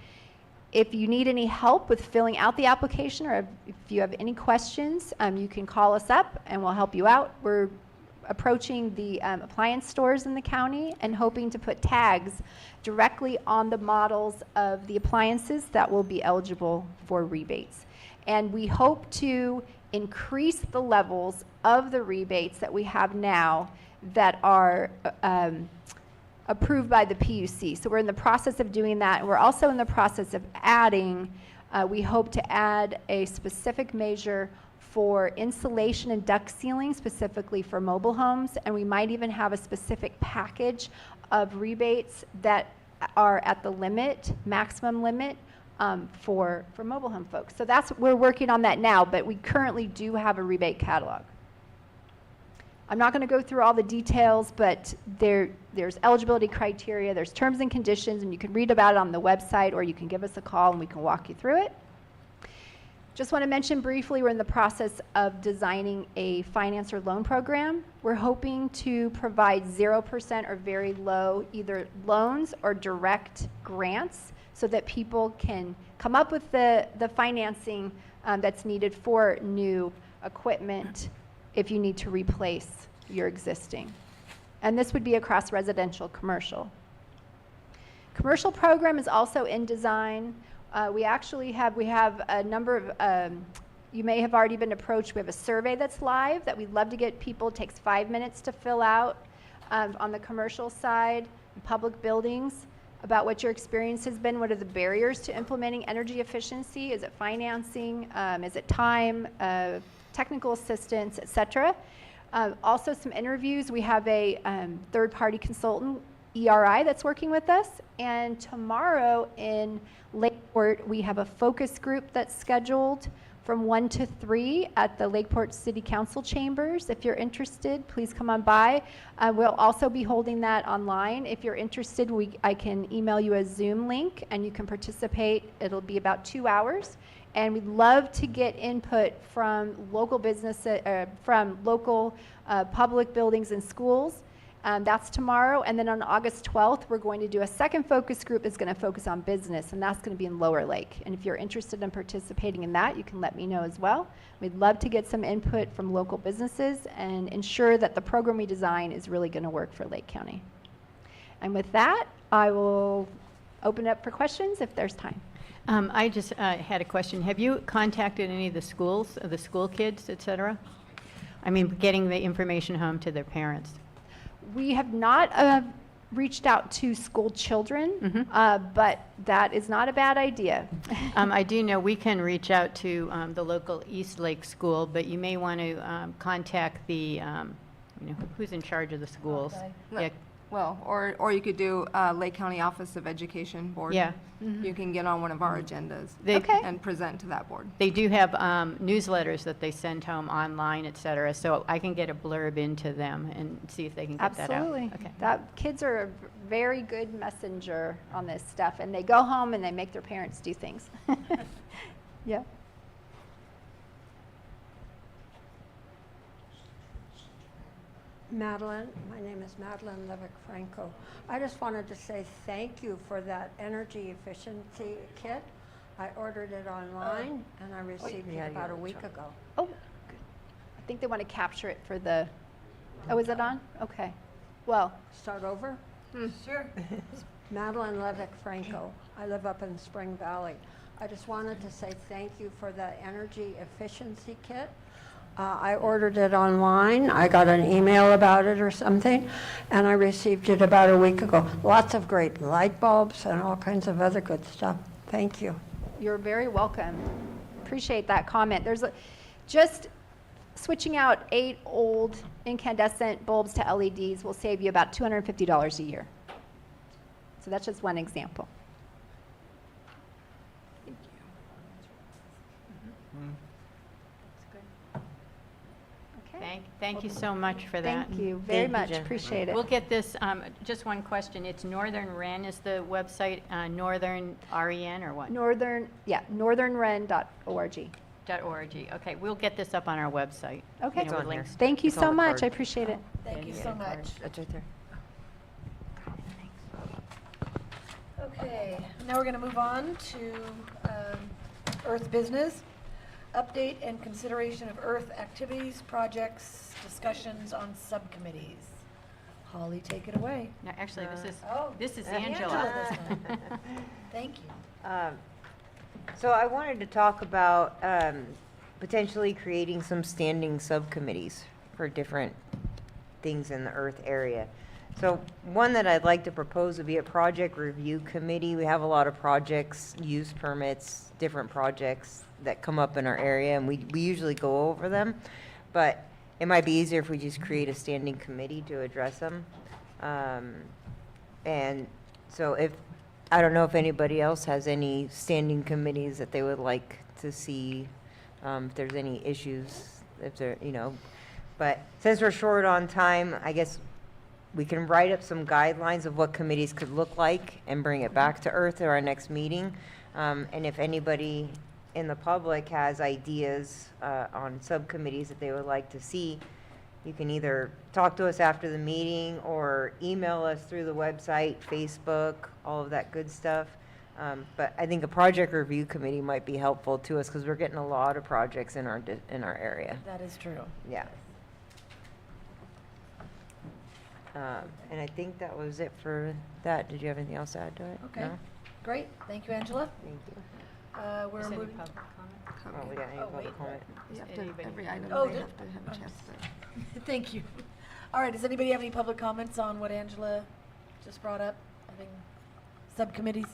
Speaker 11: If you need any help with filling out the application, or if you have any questions, you can call us up and we'll help you out. We're approaching the appliance stores in the county and hoping to put tags directly on the models of the appliances that will be eligible for rebates. And we hope to increase the levels of the rebates that we have now that are approved by the PUC. So we're in the process of doing that, and we're also in the process of adding, we hope to add a specific measure for insulation and duct sealing, specifically for mobile homes, and we might even have a specific package of rebates that are at the limit, maximum limit, for mobile home folks. So we're working on that now, but we currently do have a rebate catalog. I'm not going to go through all the details, but there's eligibility criteria, there's terms and conditions, and you can read about it on the website, or you can give us a call and we can walk you through it. Just want to mention briefly, we're in the process of designing a finance or loan program. We're hoping to provide 0% or very low either loans or direct grants so that people can come up with the financing that's needed for new equipment if you need to replace your existing. And this would be across residential, commercial. Commercial program is also in design. We have a number of, you may have already been approached. We have a survey that's live that we'd love to get people. It takes 5 minutes to fill out on the commercial side, public buildings, about what your experience has been. What are the barriers to implementing energy efficiency? Is it financing? Is it time? Technical assistance, et cetera. Also some interviews. We have a third-party consultant, E.R.I., that's working with us. And tomorrow in Lakeport, we have a focus group that's scheduled from 1 to 3 at the Lakeport City Council chambers. If you're interested, please come on by. We'll also be holding that online. If you're interested, I can email you a Zoom link and you can participate. It'll be about 2 hours. And we'd love to get input from local businesses, from local public buildings and schools. That's tomorrow. And then on August 12th, we're going to do a second focus group that's going to focus on business, and that's going to be in Lower Lake. And if you're interested in participating in that, you can let me know as well. We'd love to get some input from local businesses and ensure that the program we design is really going to work for Lake County. And with that, I will open it up for questions if there's time.
Speaker 9: I just had a question. Have you contacted any of the schools, the school kids, et cetera? I mean, getting the information home to their parents.
Speaker 11: We have not reached out to school children, but that is not a bad idea.
Speaker 9: I do know we can reach out to the local East Lake school, but you may want to contact the, who's in charge of the schools?
Speaker 6: Okay.
Speaker 9: Yeah,
Speaker 12: Well, or you could do Lake County Office of Education Board.
Speaker 9: Yeah.
Speaker 12: You can get on one of our agendas
Speaker 11: Okay.
Speaker 12: and present to that board.
Speaker 9: They do have newsletters that they send home online, et cetera, so I can get a blurb into them and see if they can get that out.
Speaker 11: Absolutely.
Speaker 9: Okay.
Speaker 11: Kids are a very good messenger on this stuff, and they go home and they make their parents do things. Yeah.
Speaker 13: Madeline, my name is Madeline Levick-Franco. I just wanted to say thank you for that energy efficiency kit. I ordered it online and I received it about a week ago.
Speaker 11: Oh, good. I think they want to capture it for the, oh, is it on? Okay. Well,
Speaker 13: Start over?
Speaker 11: sure.
Speaker 13: Madeline Levick-Franco. I live up in Spring Valley. I just wanted to say thank you for that energy efficiency kit. I ordered it online. I got an email about it or something, and I received it about a week ago. Lots of great light bulbs and all kinds of other good stuff. Thank you.
Speaker 11: You're very welcome. Appreciate that comment. Just switching out 8 old incandescent bulbs to LEDs will save you about $250 a year. So that's just one example. Okay.
Speaker 9: Thank you so much for that.
Speaker 11: Thank you very
Speaker 6: Thank you,
Speaker 11: much.
Speaker 6: Jen.
Speaker 11: Appreciate it.
Speaker 9: We'll get this, just one question. It's Northern Ren is the website, Northern REN or what?
Speaker 11: northernren.org.
Speaker 9: .org. Okay, we'll get this up on our website.
Speaker 11: Okay.
Speaker 9: With links.
Speaker 11: Thank you
Speaker 6: It's on
Speaker 11: so
Speaker 6: the
Speaker 11: much.
Speaker 6: card.
Speaker 11: I appreciate it.
Speaker 1: Thank you so much.
Speaker 6: That's right there.
Speaker 1: Okay, now we're going to move on to Earth business. Update and consideration of Earth activities, projects, discussions on subcommittees. Holly, take it away.
Speaker 9: No, actually,
Speaker 1: Oh,
Speaker 9: this is
Speaker 1: Angela
Speaker 9: Angela.
Speaker 1: this time. Thank you.
Speaker 6: So I wanted to talk about potentially creating some standing subcommittees for different things in the Earth area. So one that I'd like to propose would be a project review committee. We have a lot of projects, use permits, different projects that come up in our area, and we usually go over them. But it might be easier if we just create a standing committee to address them. And so I don't know if anybody else has any standing committees that they would like to see, if there's any issues, if there, but since we're short on time, I guess we can write up some guidelines of what committees could look like and bring it back to Earth at our next meeting. And if anybody in the public has ideas on subcommittees that they would like to see, you can either talk to us after the meeting or email us through the website, Facebook, all of that good stuff. But I think a project review committee might be helpful to us because we're getting a lot of projects in our area.
Speaker 1: That is true.
Speaker 6: Yeah. And I think that was it for that. Did you have anything else to add to it?
Speaker 1: Okay.
Speaker 6: No?
Speaker 1: Great. Thank you, Angela.
Speaker 6: Thank you.
Speaker 1: We're
Speaker 9: Is any
Speaker 1: moving.
Speaker 9: public comment?
Speaker 6: Oh, we got any public comment?
Speaker 12: You have
Speaker 9: Anybody?
Speaker 12: Every item,
Speaker 1: Oh,
Speaker 12: they
Speaker 1: did-
Speaker 12: have to have a chance to.
Speaker 1: Thank you. All right, does anybody have any public comments on what Angela just brought up? I think subcommittees?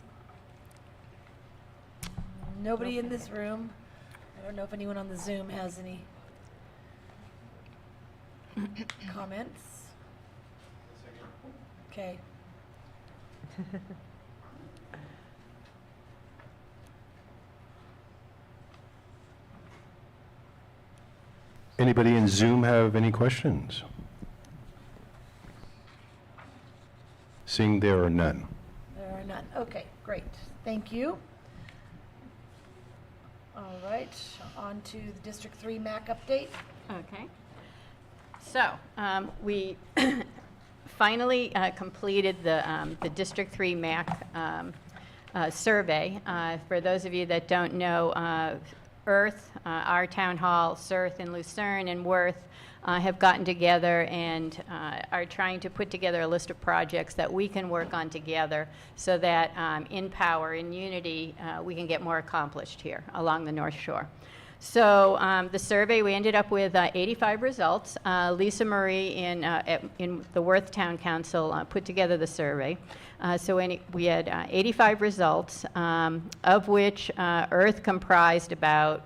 Speaker 1: Nobody in this room. I don't know if anyone on the Zoom has any comments. Okay.
Speaker 3: Anybody in Zoom have any questions? Seeing there are none.
Speaker 1: There are none. Okay, great. Thank you. All right, on to the District 3 MAC update.
Speaker 9: Okay. So, we finally completed the District 3 MAC survey. For those of you that don't know, Earth, our town hall, Surth and Lucerne and Worth have gotten together and are trying to put together a list of projects that we can work on together so that in power, in unity, we can get more accomplished here along the North Shore. So the survey, we ended up with 85 results. Lisa Marie in the Worth Town Council put together the survey. We had 85 results, of which Earth comprised about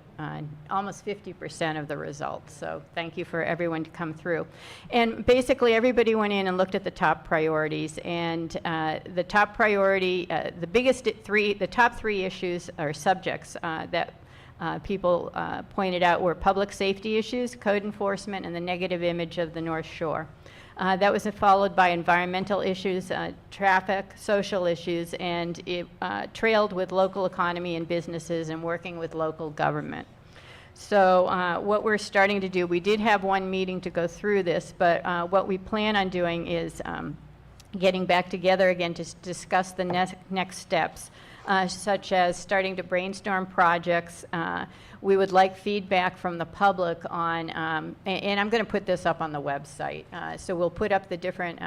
Speaker 9: almost 50% of the results. So thank you for everyone to come through. And basically everybody went in and looked at the top priorities. And the top priority, the top three issues or subjects that people pointed out were public safety issues, code enforcement, and the negative image of the North Shore. That was followed by environmental issues, traffic, social issues, and it trailed with local economy and businesses and working with local government. So what we're starting to do, we did have one meeting to go through this, but what we plan on doing is getting back together again to discuss the next steps, such as starting to brainstorm projects. We would like feedback from the public on, and I'm going to put this up on the website. So we'll put up the different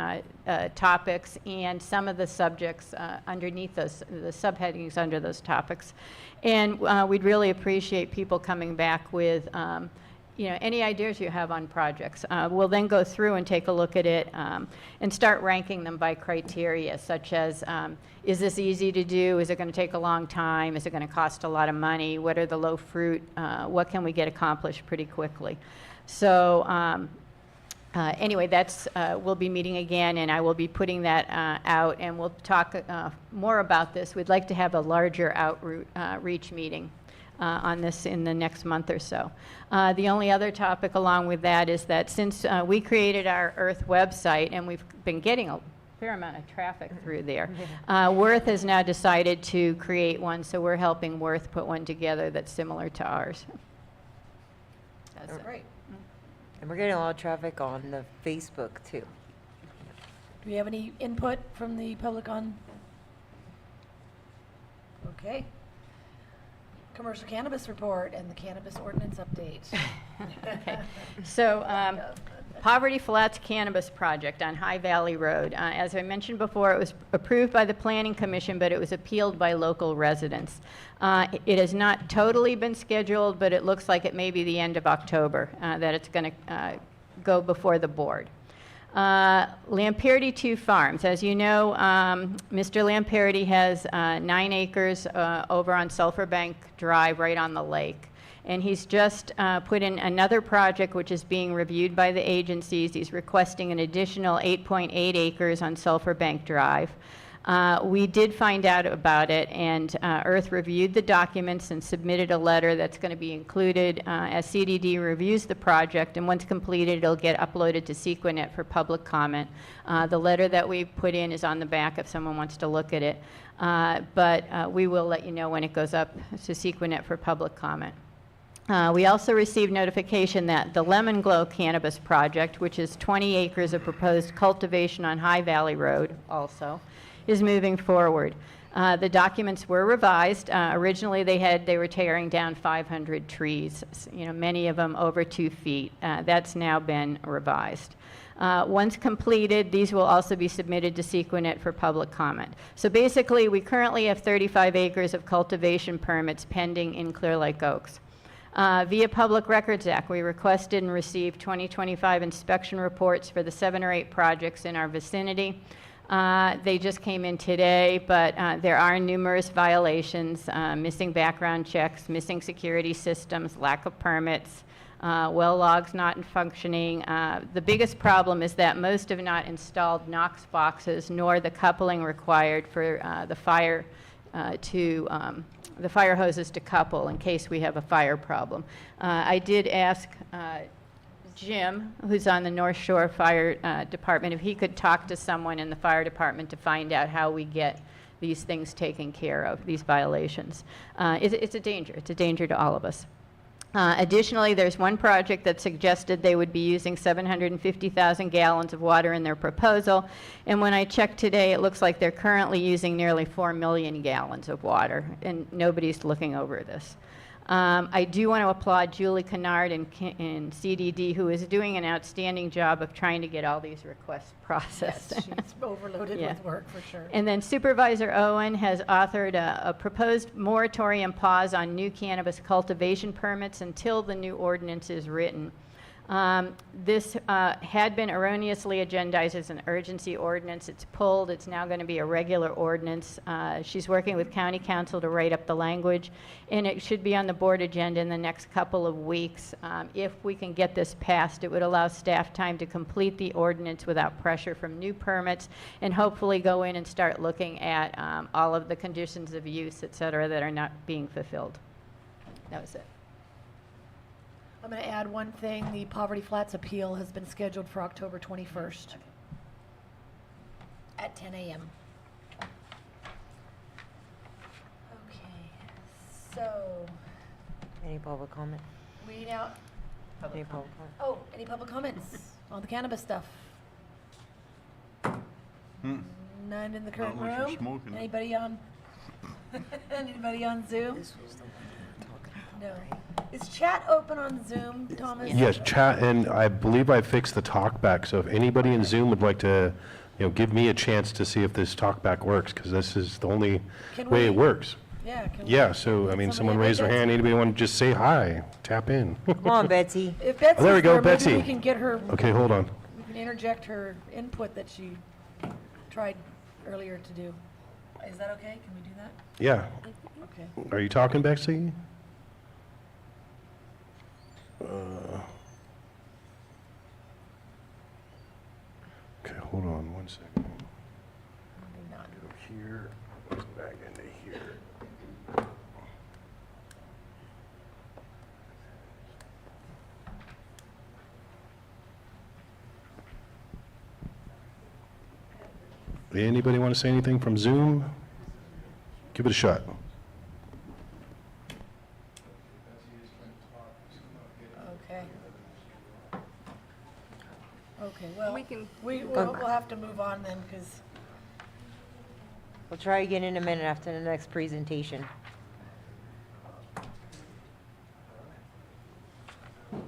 Speaker 9: topics and some of the subjects underneath those, the subheadings under those topics. And we'd really appreciate people coming back with any ideas you have on projects. We'll then go through and take a look at it and start ranking them by criteria, such as, is this easy to do? Is it going to take a long time? Is it going to cost a lot of money? What are the low fruit? What can we get accomplished pretty quickly? So anyway, we'll be meeting again, and I will be putting that out, and we'll talk more about this. We'd like to have a larger outreach meeting on this in the next month or so. The only other topic along with that is that since we created our Earth website, and we've been getting a fair amount of traffic through there, Worth has now decided to create one, so we're helping Worth put one together that's similar to ours. That's it.
Speaker 1: Great.
Speaker 6: And we're getting a lot of traffic on the Facebook too.
Speaker 1: Do we have any input from the public on? Okay. Commercial cannabis report and the cannabis ordinance update.
Speaker 9: Okay. So Poverty Flats Cannabis Project on High Valley Road. As I mentioned before, it was approved by the Planning Commission, but it was appealed by local residents. It has not totally been scheduled, but it looks like it may be the end of October that it's going to go before the board. Lamperti 2 Farms. As you know, Mr. Lamperti has 9 acres over on Sulphur Bank Drive right on the lake. And he's just put in another project which is being reviewed by the agencies. He's requesting an additional 8.8 acres on Sulphur Bank Drive. We did find out about it, and Earth reviewed the documents and submitted a letter that's going to be included as CDD reviews the project, and once completed, it'll get uploaded to Sequinet for public comment. The letter that we put in is on the back if someone wants to look at it, but we will let you know when it goes up to Sequinet for public comment. We also received notification that the Lemon Glow Cannabis Project, which is 20 acres of proposed cultivation on High Valley Road also, is moving forward. The documents were revised. Originally they were tearing down 500 trees, many of them over 2 feet. That's now been revised. Once completed, these will also be submitted to Sequinet for public comment. So basically, we currently have 35 acres of cultivation permits pending in Clear Lake Oaks. Via Public Records Act, we requested and received 2025 inspection reports for the 7 or 8 projects in our vicinity. They just came in today, but there are numerous violations, missing background checks, missing security systems, lack of permits, well logs not functioning. The biggest problem is that most have not installed Knox boxes nor the coupling required for the fire hoses to couple in case we have a fire problem. I did ask Jim, who's on the North Shore Fire Department, if he could talk to someone in the fire department to find out how we get these things taken care of, these violations. It's a danger. It's a danger to all of us. Additionally, there's one project that suggested they would be using 750,000 gallons of water in their proposal, and when I checked today, it looks like they're currently using nearly 4 million gallons of water, and nobody's looking over this. I do want to applaud Julie Kennard and CDD, who is doing an outstanding job of trying to get all these requests processed.
Speaker 1: Yes, she's overloaded
Speaker 9: Yeah.
Speaker 1: with work, for sure.
Speaker 9: And then Supervisor Owen has authored a proposed moratorium pause on new cannabis cultivation permits until the new ordinance is written. This had been erroneously agendized as an urgency ordinance. It's pulled. It's now going to be a regular ordinance. She's working with County Council to write up the language, and it should be on the board agenda in the next couple of weeks. If we can get this passed, it would allow staff time to complete the ordinance without pressure from new permits, and hopefully go in and start looking at all of the conditions of use, et cetera, that are not being fulfilled. That was it.
Speaker 1: I'm going to add one thing. The Poverty Flats appeal has been scheduled for October 21st at 10 a.m. Okay, so
Speaker 6: Any public comment?
Speaker 1: we now,
Speaker 6: Any public comment?
Speaker 1: oh, any public comments on the cannabis stuff? None in the current
Speaker 7: Not unless you're
Speaker 1: room?
Speaker 7: smoking.
Speaker 1: Anybody on, anybody on Zoom? No. Is chat open on Zoom, Thomas?
Speaker 3: Yes, chat, and I believe I fixed the talkback, so if anybody in Zoom would like to, give me a chance to see if this talkback works, because this is the only
Speaker 1: Can
Speaker 3: way it
Speaker 1: we-
Speaker 3: works.
Speaker 1: Yeah. can we-
Speaker 3: Yeah, so,
Speaker 1: Somebody
Speaker 3: someone
Speaker 1: have
Speaker 3: raise their
Speaker 1: Betsy?
Speaker 3: hand, anybody want to just say hi, tap in.
Speaker 6: Come on, Betsy.
Speaker 1: If Betsy's
Speaker 3: there we go,
Speaker 1: there, maybe
Speaker 3: Betsy.
Speaker 1: we can get her,
Speaker 3: Okay, hold on.
Speaker 1: we can interject her input that she tried earlier to do. Is that okay? Can we do that?
Speaker 3: Yeah,
Speaker 1: Okay.
Speaker 3: are you talking, Betsy? Okay, hold on one second.
Speaker 1: Maybe not.
Speaker 3: Go here, back into here. Anybody want to say anything from Zoom? Give it a shot.
Speaker 1: Okay. Okay, well,
Speaker 12: We can-
Speaker 1: we'll have to move on then, because,
Speaker 6: We'll try again in a minute after the next presentation. Let's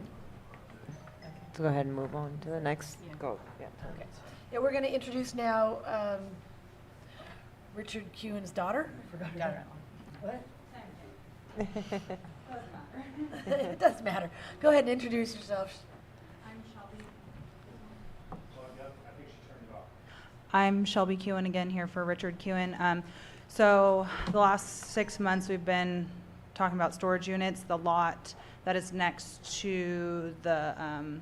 Speaker 6: go ahead and move on to the next. Go. Yeah.
Speaker 1: okay. Yeah, we're going to introduce now Richard Kewen's daughter. I forgot her name. What? It doesn't matter. Go ahead and introduce yourself.
Speaker 4: I'm Shelby Kewen again here for Richard Kewen. So the last 6 months, we've been talking about storage units. The lot that is next to the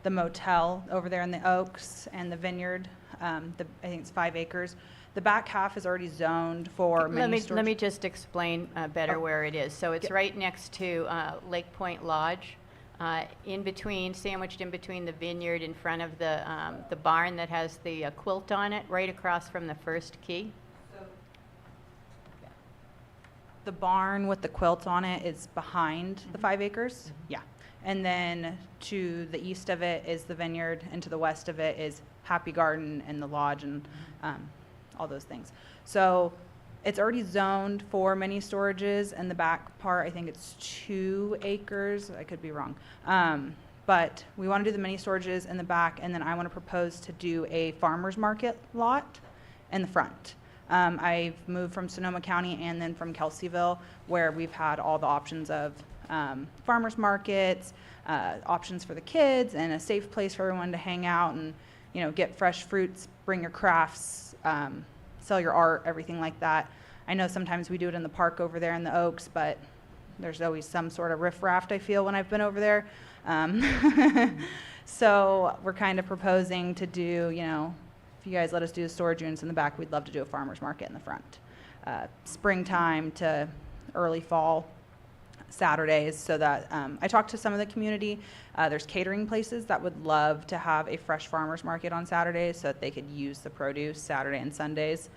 Speaker 4: motel over there in the Oaks and the vineyard, I think it's 5 acres. The back half is already zoned for mini storage.
Speaker 9: Let me just explain better
Speaker 4: Oh.
Speaker 9: where it is. So it's right next to Lake Point Lodge, sandwiched in between the vineyard, in front of the barn that has the quilt on it, right across from the first key.
Speaker 4: The barn with the quilt on it is behind the 5 acres? Yeah. And then to the east of it is the vineyard, and to the west of it is Happy Garden and the lodge and all those things. So it's already zoned for mini storages, and the back part, I think it's 2 acres. I could be wrong. But we want to do the mini storages in the back, and then I want to propose to do a farmer's market lot in the front. I've moved from Sonoma County and then from Kelseyville, where we've had all the options of farmers markets, options for the kids, and a safe place for everyone to hang out and, get fresh fruits, bring your crafts, sell your art, everything like that. I know sometimes we do it in the park over there in the Oaks, but there's always some sort of riffraff, I feel, when I've been over there. So we're kind of proposing to do, if you guys let us do the storage units in the back, we'd love to do a farmer's market in the front. Springtime to early fall Saturdays, so that I talked to some of the community. There's catering places that would love to have a fresh farmer's market on Saturdays so that they could use the produce Saturday and Sundays.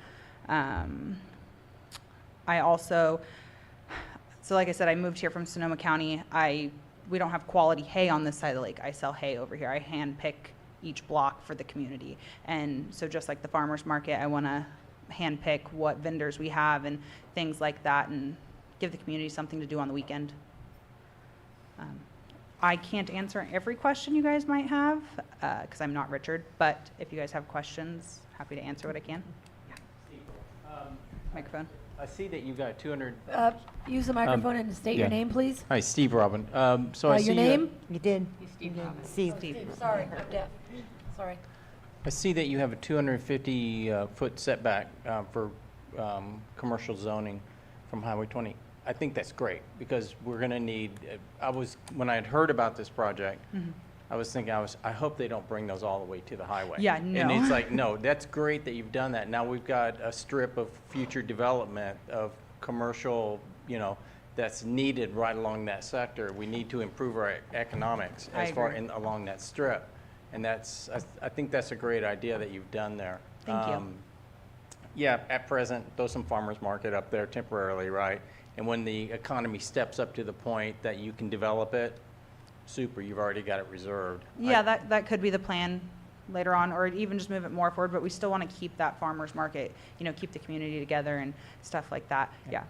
Speaker 4: I also, so like I said, I moved here from Sonoma County. We don't have quality hay on this side of the lake. I sell hay over here. I hand pick each block for the community. And so just like the farmer's market, I want to hand pick what vendors we have and things like that, and give the community something to do on the weekend. I can't answer every question you guys might have, because I'm not Richard, but if you guys have questions, happy to answer what I can. Microphone.
Speaker 14: I see that you've got 200.
Speaker 1: Use the microphone and state your
Speaker 14: yeah.
Speaker 1: name, please.
Speaker 14: Hi, Steve Robin. So I see
Speaker 1: Your name?
Speaker 6: You did.
Speaker 2: Steve Robin.
Speaker 6: Steve.
Speaker 1: Sorry, I'm deaf. Sorry.
Speaker 14: I see that you have a 250-foot setback for commercial zoning from Highway 20. I think that's great, because we're going to need, when I had heard about this project, I was thinking, I hope they don't bring those all the way to the highway.
Speaker 4: Yeah, no.
Speaker 14: And it's like, no, that's great that you've done that. Now we've got a strip of future development of commercial, that's needed right along that sector. We need to improve our economics
Speaker 4: I
Speaker 14: as far
Speaker 4: agree.
Speaker 14: along that strip. And I think that's a great idea that you've done there.
Speaker 4: Thank you.
Speaker 14: Yeah, at present, there's some farmer's market up there temporarily, right? And when the economy steps up to the point that you can develop it, super, you've already got it reserved.
Speaker 4: Yeah, that could be the plan later on, or even just move it more forward, but we still want to keep that farmer's market, keep the community together and stuff like that, yeah.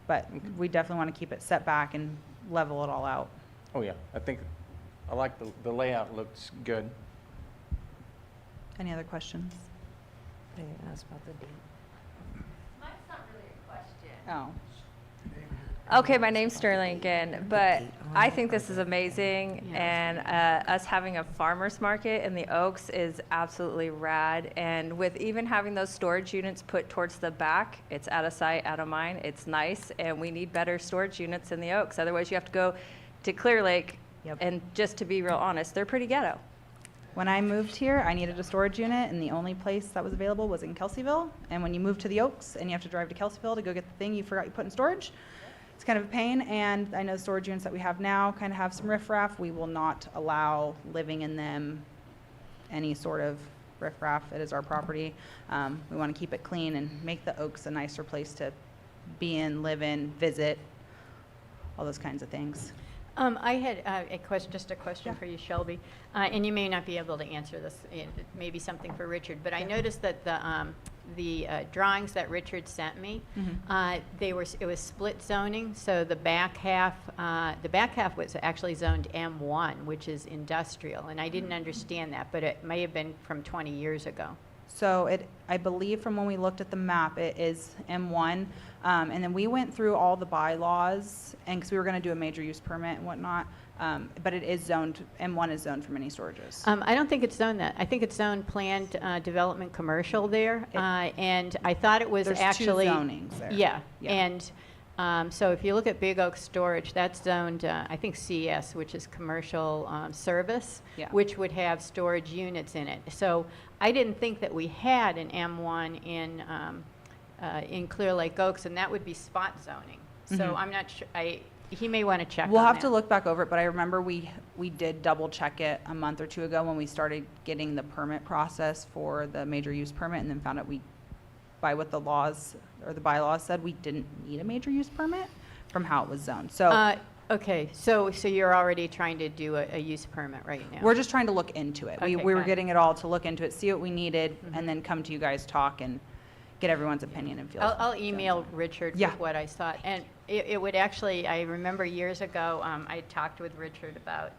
Speaker 4: But we definitely want to keep it set back and level it all out.
Speaker 14: Oh, yeah, I like the layout, looks good.
Speaker 4: Any other questions?
Speaker 6: I asked about the date.
Speaker 5: Mine's not really a question.
Speaker 4: Oh.
Speaker 5: Okay, my name's Sterling again, but I think this is amazing, and us having a farmer's market in the Oaks is absolutely rad. And with even having those storage units put towards the back, it's out of sight, out of mind. It's nice, and we need better storage units in the Oaks. Otherwise, you have to go to Clear Lake, and just to be real honest, they're pretty ghetto.
Speaker 4: When I moved here, I needed a storage unit, and the only place that was available was in Kelseyville. And when you move to the Oaks and you have to drive to Kelseyville to go get the thing you forgot you put in storage, it's kind of a pain. And I know the storage units that we have now kind of have some riffraff. We will not allow living in them any sort of riffraff. It is our property. We want to keep it clean and make the Oaks a nicer place to be in, live in, visit, all those kinds of things.
Speaker 9: I had a question, just a question for you, Shelby, and you may not be able to answer this. It may be something for Richard, but I noticed that the drawings that Richard sent me, it was split zoning. So the back half was actually zoned M1, which is industrial, and I didn't understand that, but it may have been from 20 years ago.
Speaker 4: So I believe from when we looked at the map, it is M1. And then we went through all the bylaws, and because we were going to do a major use permit and whatnot, but it is zoned, M1 is zoned for mini storages.
Speaker 9: I don't think it's zoned that. I think it's zoned planned development commercial there, and I thought it was
Speaker 4: There's
Speaker 9: actually.
Speaker 4: two zonings there.
Speaker 9: Yeah,
Speaker 4: Yeah.
Speaker 9: and so if you look at Big Oak Storage, that's zoned, I think CS, which is commercial service,
Speaker 4: Yeah.
Speaker 9: which would have storage units in it. So I didn't think that we had an M1 in Clear Lake Oaks, and that would be spot zoning. So I'm not sure, he may want to check
Speaker 4: We'll
Speaker 9: on
Speaker 4: have
Speaker 9: that.
Speaker 4: to look back over it, but I remember we did double check it a month or two ago when we started getting the permit process for the major use permit, and then found out by what the laws or the bylaws said, we didn't need a major use permit from how it was zoned. So
Speaker 9: Okay, so you're already trying to do a use permit right now?
Speaker 4: we're just trying to look into it.
Speaker 9: Okay,
Speaker 4: We were
Speaker 9: got it.
Speaker 4: getting it all to look into it, see what we needed, and then come to you guys, talk, and get everyone's opinion and feel.
Speaker 9: I'll email Richard
Speaker 4: Yeah.
Speaker 9: with what I saw. And it would actually, I remember years ago, I talked with Richard about,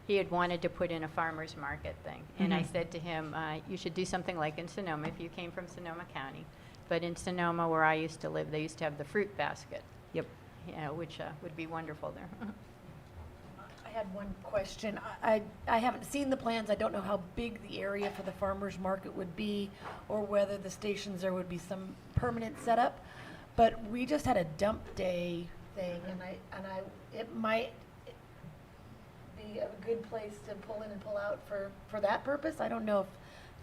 Speaker 9: he had wanted to put in a farmer's market thing. And I said to him, you should do something like in Sonoma, if you came from Sonoma County. But in Sonoma, where I used to live, they used to have the fruit basket.
Speaker 4: Yep.
Speaker 9: Which would be wonderful there.
Speaker 1: I had one question. I haven't seen the plans. I don't know how big the area for the farmer's market would be, or whether the stations, there would be some permanent setup. But we just had a dump day thing, and it might be a good place to pull in and pull out for that purpose. I don't know if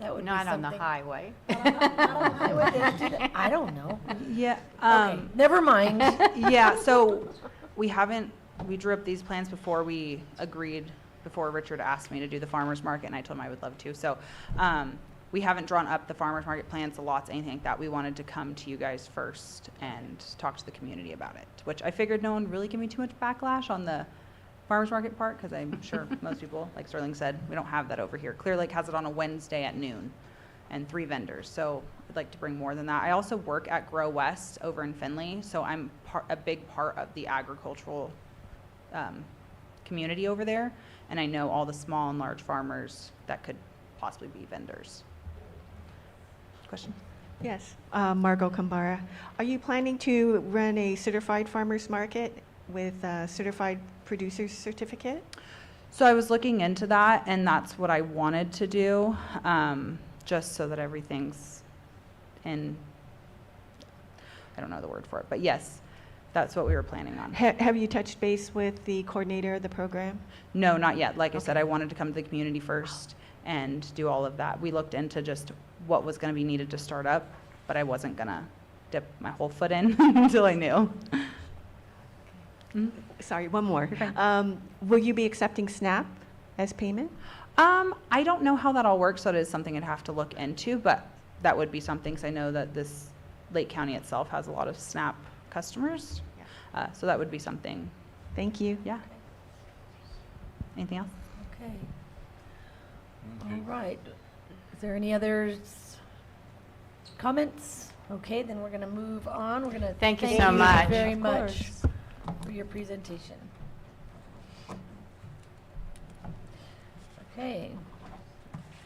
Speaker 1: that would
Speaker 9: Not
Speaker 1: be
Speaker 9: on
Speaker 1: something.
Speaker 9: the highway.
Speaker 1: Not on the highway. They don't do that. I don't know.
Speaker 4: Yeah.
Speaker 1: Okay, never mind.
Speaker 4: Yeah, so we drew up these plans before we agreed, before Richard asked me to do the farmer's market, and I told him I would love to. So we haven't drawn up the farmer's market plans, the lots, anything like that. We wanted to come to you guys first and talk to the community about it, which I figured no one would really give me too much backlash on the farmer's market part, because I'm sure most people, like Sterling said, we don't have that over here. Clear Lake has it on a Wednesday at noon and 3 vendors. So like to bring more than that. I also work at Grow West over in Findlay, so I'm a big part of the agricultural community over there, and I know all the small and large farmers that could possibly be vendors. Question?
Speaker 2: Yes, Margot Kambara. Are you planning to run a certified farmers market with a certified producer's certificate?
Speaker 4: So I was looking into that, and that's what I wanted to do, just so that everything's in, I don't know the word for it, but yes, that's what we were planning on.
Speaker 2: Have you touched base with the coordinator of the program?
Speaker 4: No, not yet. Like I said, I wanted to come to the community first and do all of that. We looked into just what was going to be needed to start up, but I wasn't going to dip my whole foot in until I knew.
Speaker 2: Sorry, one more. Will you be accepting SNAP as payment?
Speaker 4: I don't know how that all works, so it is something I'd have to look into, but that would be something, because I know that this Lake County itself has a lot of SNAP customers. So that would be something.
Speaker 2: Thank you.
Speaker 4: Yeah. Anything else?
Speaker 1: Okay. All right. Is there any other comments? Okay, then we're going to move on. We're going to
Speaker 9: Thank you so much.
Speaker 1: very
Speaker 9: Of
Speaker 1: much for your presentation. Okay.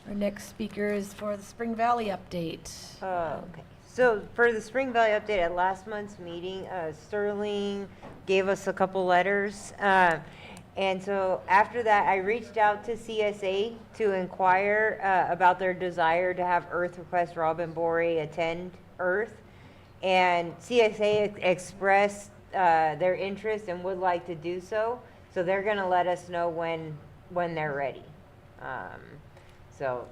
Speaker 1: Our next speaker is for the Spring Valley update.
Speaker 6: Okay. So for the Spring Valley update at last month's meeting, Sterling gave us a couple letters. And so after that, I reached out to CSA to inquire about their desire to have Earth Request Robin Borey attend Earth. And CSA expressed their interest and would like to do so. So they're going to let us know when they're ready. So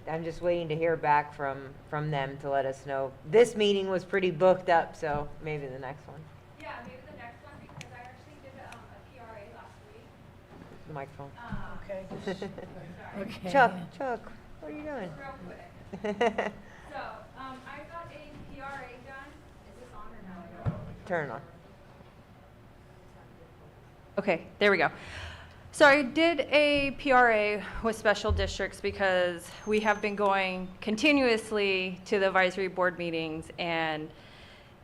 Speaker 6: I'm just waiting to hear back from them to let us know. This meeting was pretty booked up, so maybe the next one.
Speaker 5: Yeah, maybe the next one, because I actually did a PRA last week.
Speaker 6: The microphone.
Speaker 1: Okay. Okay.
Speaker 6: Chuck, what are you doing?
Speaker 5: Real quick. So, I got a PRA done. Is this on or no?
Speaker 6: Turn on.
Speaker 5: Okay, there we go. So I did a PRA with special districts because we have been going continuously to the advisory board meetings, and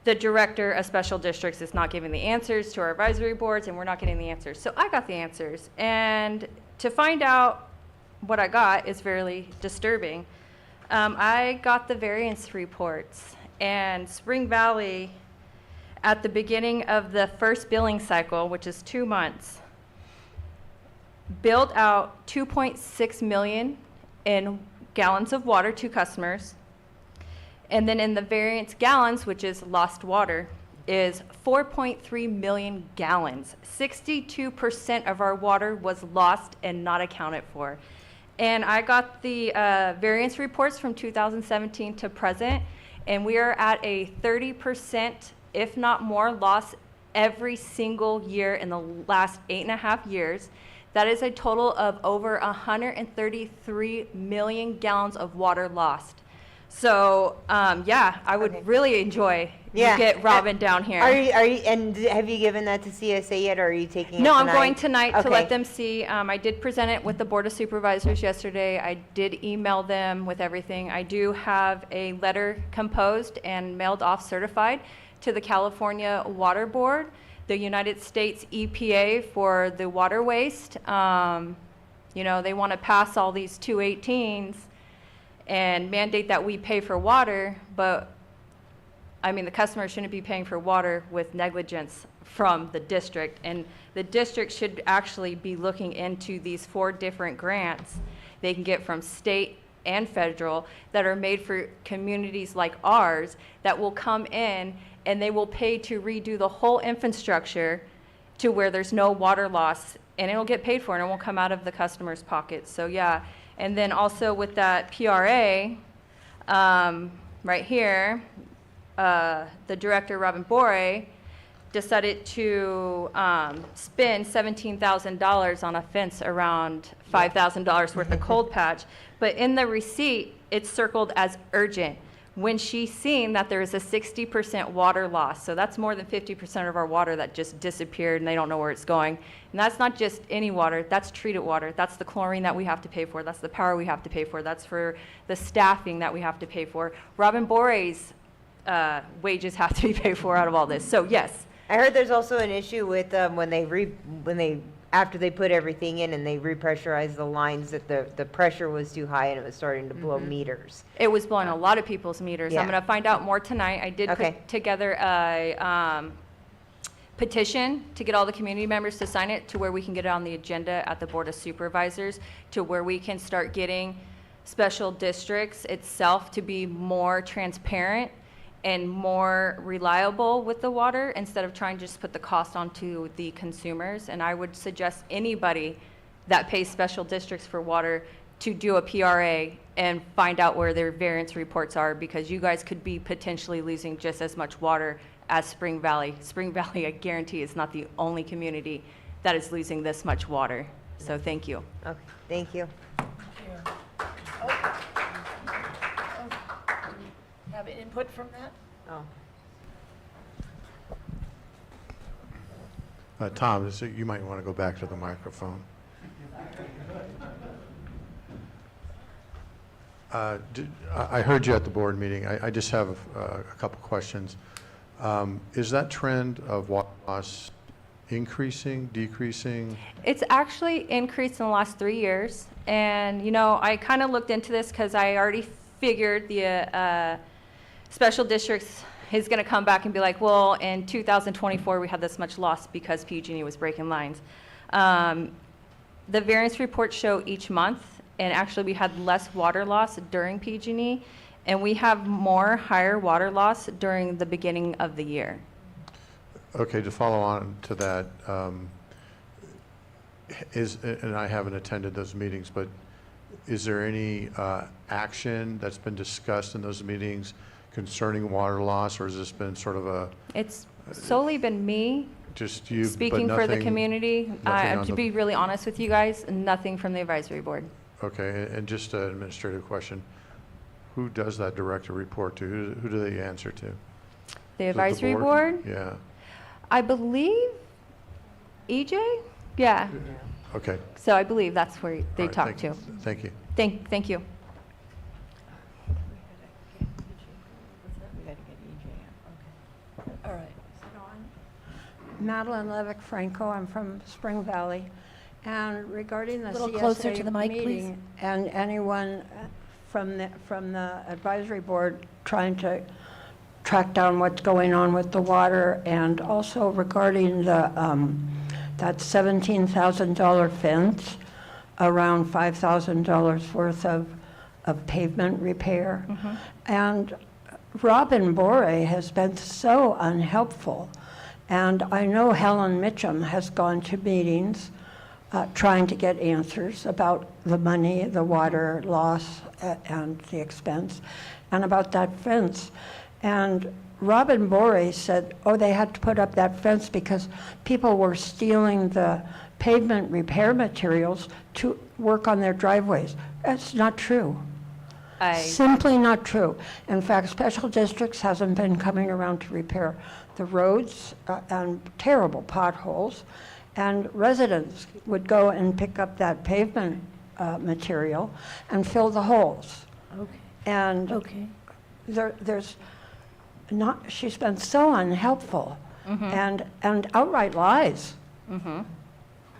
Speaker 5: the director of special districts is not giving the answers to our advisory boards, and we're not getting the answers. So I got the answers, and to find out what I got is very disturbing. I got the variance reports, and Spring Valley, at the beginning of the first billing cycle, which is 2 months, billed out 2.6 million in gallons of water to customers. And then in the variance gallons, which is lost water, is 4.3 million gallons. 62% of our water was lost and not accounted for. And I got the variance reports from 2017 to present, and we are at a 30%, if not more, loss every single year in the last 8.5 years. That is a total of over 133 million gallons of water lost. So, yeah, I would really enjoy you get Robin down here.
Speaker 6: Are you, and have you given that to CSA yet, or are you taking it
Speaker 5: No,
Speaker 6: tonight?
Speaker 5: I'm going tonight to let
Speaker 6: Okay.
Speaker 5: them see. I did present it with the Board of Supervisors yesterday. I did email them with everything. I do have a letter composed and mailed off certified to the California Water Board, the United States EPA for the water waste. You know, they want to pass all these 218s and mandate that we pay for water, but I mean, the customer shouldn't be paying for water with negligence from the district. And the district should actually be looking into these 4 different grants they can get from state and federal that are made for communities like ours that will come in and they will pay to redo the whole infrastructure to where there's no water loss, and it'll get paid for and it won't come out of the customer's pockets. So yeah, and then also with that PRA, right here, the director, Robin Borey, decided to spend $17,000 on a fence around $5,000 worth of cold patch. But in the receipt, it's circled as urgent. when she's seen that there is a 60% water loss. So that's more than 50% of our water that just disappeared and they don't know where it's going. And that's not just any water, that's treated water. That's the chlorine that we have to pay for. That's the power we have to pay for. That's for the staffing that we have to pay for. Robin Bore's wages have to be paid for out of all this. So yes.
Speaker 6: I heard there's also an issue with when they after they put everything in and they repressurized the lines, that the pressure was too high and it was starting to blow meters.
Speaker 5: It was blowing a lot of people's meters.
Speaker 6: Yeah.
Speaker 5: I'm going to find out more tonight. I did
Speaker 6: Okay.
Speaker 5: put together a petition to get all the community members to sign it to where we can get it on the agenda at the Board of Supervisors, to where we can start getting special districts itself to be more transparent and more reliable with the water, instead of trying to just put the cost onto the consumers. And I would suggest anybody that pays special districts for water to do a PRA and find out where their variance reports are, because you guys could be potentially losing just as much water as Spring Valley. Spring Valley, I guarantee, is not the only community that is losing this much water. So thank you.
Speaker 6: Okay, thank you.
Speaker 1: Have input from that?
Speaker 6: Oh.
Speaker 15: Tom, you might want to go back to the microphone. I heard you at the board meeting. I just have a couple questions. Is that trend of water loss increasing, decreasing?
Speaker 5: It's actually increased in the last 3 years. And, you know, I kind of looked into this because I already figured the special districts is going to come back and be like, well, in 2024, we had this much loss because PG&E was breaking lines. The variance reports show each month, and actually we had less water loss during PG&E, and we have more higher water loss during the beginning of the year.
Speaker 15: Okay, to follow on to that, and I haven't attended those meetings, but is there any action that's been discussed in those meetings concerning water loss, or has this been sort of a...
Speaker 5: It's solely been me
Speaker 15: just you,
Speaker 5: speaking
Speaker 15: but
Speaker 5: for the
Speaker 15: nothing,
Speaker 5: community.
Speaker 15: on
Speaker 5: To
Speaker 15: the-
Speaker 5: be really honest with you guys, nothing from the advisory board.
Speaker 15: Okay, and just an administrative question. Who does that director report to? Who do they answer to?
Speaker 5: The
Speaker 15: Is it
Speaker 5: advisory board?
Speaker 15: Yeah,
Speaker 5: I believe EJ? Yeah.
Speaker 15: okay.
Speaker 5: So I believe that's where they
Speaker 15: All right,
Speaker 5: talk to.
Speaker 15: Thank you.
Speaker 5: Thank you.
Speaker 1: All right.
Speaker 13: Madeline Levick Franco, I'm from Spring Valley. And regarding the
Speaker 1: Little closer to the mic,
Speaker 13: CSA
Speaker 1: please.
Speaker 13: meeting, and anyone from the advisory board trying to track down what's going on with the water, and also regarding the, that $17,000 fence, around $5,000 worth of pavement repair. And Robin Bore has been so unhelpful. And I know Helen Mitchum has gone to meetings trying to get answers about the money, the water loss, and the expense, and about that fence. And Robin Bore said, oh, they had to put up that fence because people were stealing the pavement repair materials to work on their driveways. That's not true. Simply not true. In fact, special districts hasn't been coming around to repair the roads and terrible potholes, and residents would go and pick up that pavement material and fill the holes.
Speaker 1: Okay.
Speaker 13: And
Speaker 1: Okay.
Speaker 13: there's not, she's been so unhelpful and outright lies.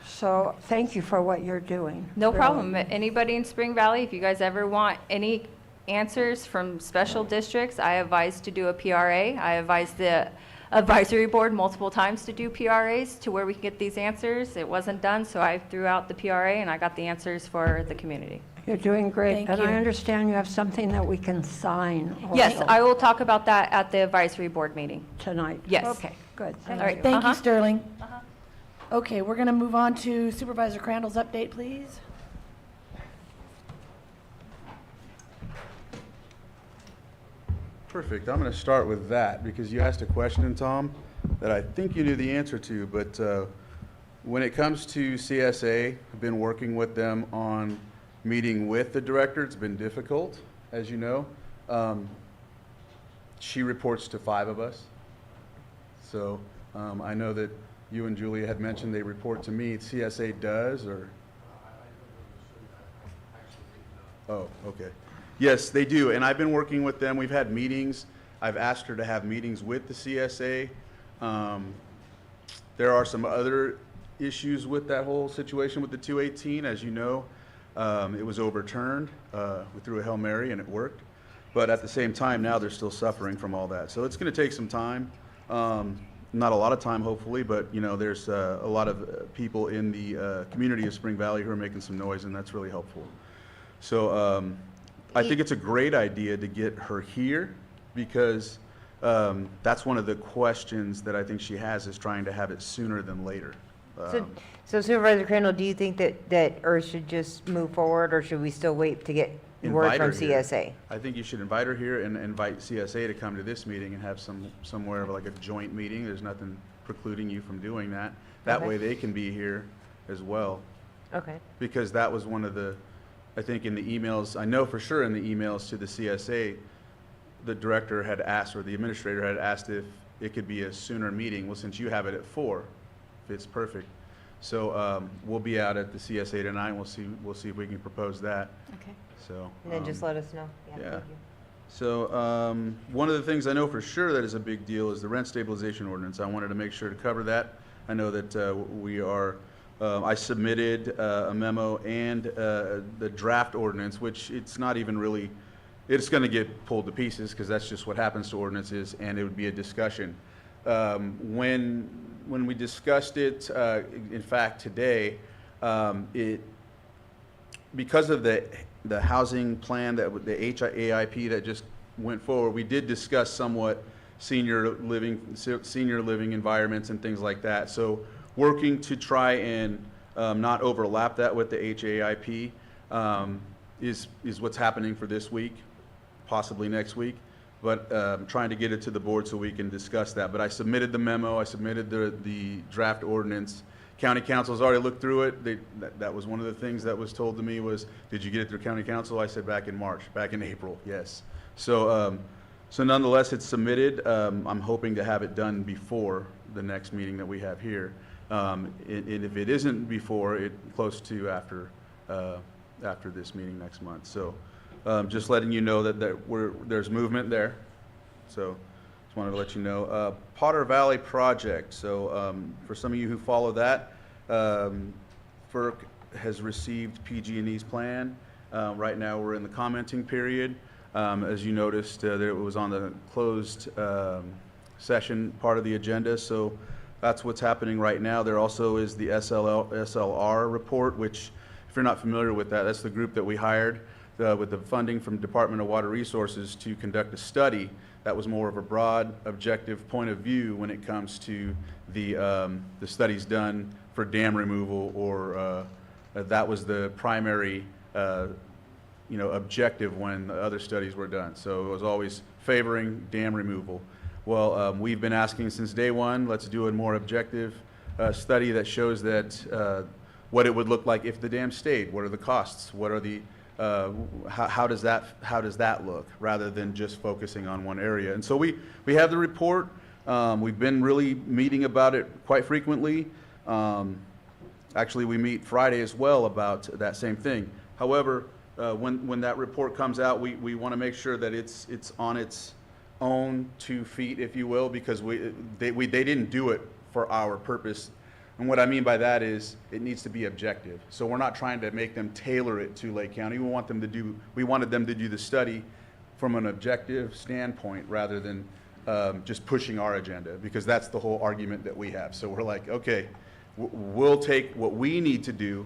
Speaker 13: So thank you for what you're doing.
Speaker 5: No
Speaker 13: really.
Speaker 5: problem. Anybody in Spring Valley, if you guys ever want any answers from special districts, I advise to do a PRA. I advised the advisory board multiple times to do PRAs to where we can get these answers. It wasn't done, so I threw out the PRA and I got the answers for the community.
Speaker 13: You're doing great.
Speaker 1: Thank
Speaker 13: And
Speaker 1: you.
Speaker 13: I understand you have something that we can sign
Speaker 5: Yes,
Speaker 13: also
Speaker 5: I will talk about that at the advisory board meeting.
Speaker 13: tonight.
Speaker 5: Yes.
Speaker 13: Okay, good. Thank
Speaker 5: All right.
Speaker 13: you.
Speaker 1: Thank you,
Speaker 5: Uh-huh.
Speaker 1: Sterling. Okay, we're going to move on to Supervisor Crandall's update, please.
Speaker 7: Perfect. I'm going to start with that because you asked a question, Tom, that I think you knew the answer to. But when it comes to CSA, I've been working with them on meeting with the director. It's been difficult, as you know. She reports to 5 of us. So I know that you and Julia had mentioned they report to me. CSA does, or? Oh, okay. Yes, they do, and I've been working with them. We've had meetings. I've asked her to have meetings with the CSA. There are some other issues with that whole situation with the 218. As you know, it was overturned. We threw a Hail Mary and it worked. But at the same time, now they're still suffering from all that. So it's going to take some time. Not a lot of time, hopefully, but you know, there's a lot of people in the community of Spring Valley who are making some noise, and that's really helpful. So I think it's a great idea to get her here, because that's one of the questions that I think she has, is trying to have it sooner than later.
Speaker 6: So Supervisor Crandall, do you think that E.R.T.H should just move forward, or should we still wait to get word
Speaker 7: Invite
Speaker 6: from
Speaker 7: her here.
Speaker 6: CSA?
Speaker 7: I think you should invite her here and invite CSA to come to this meeting and have somewhere of like a joint meeting. There's nothing precluding you from doing that. That
Speaker 6: Okay.
Speaker 7: way they can be here as well.
Speaker 6: Okay.
Speaker 7: Because that was one of the, I think in the emails, I know for sure in the emails to the CSA, the director had asked, or the administrator had asked, if it could be a sooner meeting. Well, since you have it at 4, it's perfect. So we'll be out at the CSA tonight. We'll see if we can propose that.
Speaker 9: Okay.
Speaker 7: So.
Speaker 6: And then just let us know.
Speaker 7: Yeah.
Speaker 6: Thank you.
Speaker 7: So one of the things I know for sure that is a big deal is the rent stabilization ordinance. I wanted to make sure to cover that. I know that we are, I submitted a memo and the draft ordinance, which it's not even really, it's going to get pulled to pieces because that's just what happens to ordinances, and it would be a discussion. When we discussed it, in fact, today, because of the housing plan, the HAIP that just went forward, we did discuss somewhat senior living environments and things like that. So working to try and not overlap that with the HAIP is what's happening for this week, possibly next week. But trying to get it to the board so we can discuss that. But I submitted the memo, I submitted the draft ordinance. County Council's already looked through it. That was one of the things that was told to me was, did you get it through County Council? I said back in March, back in April, yes. So, so nonetheless, it's submitted. I'm hoping to have it done before the next meeting that we have here. And if it isn't before, close to after this meeting next month. So just letting you know that there's movement there. So just wanted to let you know. Potter Valley project. So for some of you who follow that, FERC has received PG&E's plan. Right now we're in the commenting period. As you noticed, it was on the closed session part of the agenda. So that's what's happening right now. There also is the SLR report, which, if you're not familiar with that, that's the group that we hired with the funding from Department of Water Resources to conduct a study that was more of a broad, objective point of view when it comes to the studies done for dam removal, or that was the primary objective when the other studies were done. So it was always favoring dam removal. Well, we've been asking since day one, let's do a more objective study that shows that what it would look like if the dam stayed. What are the costs? What are the how does that look, rather than just focusing on one area? And so we have the report. We've been really meeting about it quite frequently. Actually, we meet Friday as well about that same thing. However, when that report comes out, we want to make sure that it's on its own 2 feet, if you will, because they didn't do it for our purpose. And what I mean by that is it needs to be objective. So we're not trying to make them tailor it to Lake County. We wanted them to do the study from an objective standpoint rather than just pushing our agenda, because that's the whole argument that we have. So we're like, okay, we'll take what we need to do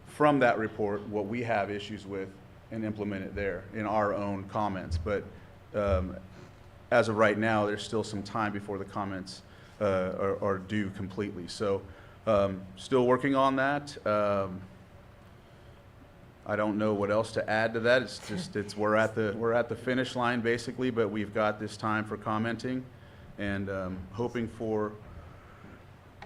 Speaker 7: from that report, what we have issues with, and implement it there in our own comments. But as of right now, there's still some time before the comments are due completely. So still working on that. I don't know what else to add to that. It's just we're at the finish line basically, but we've got this time for commenting, and we're hoping for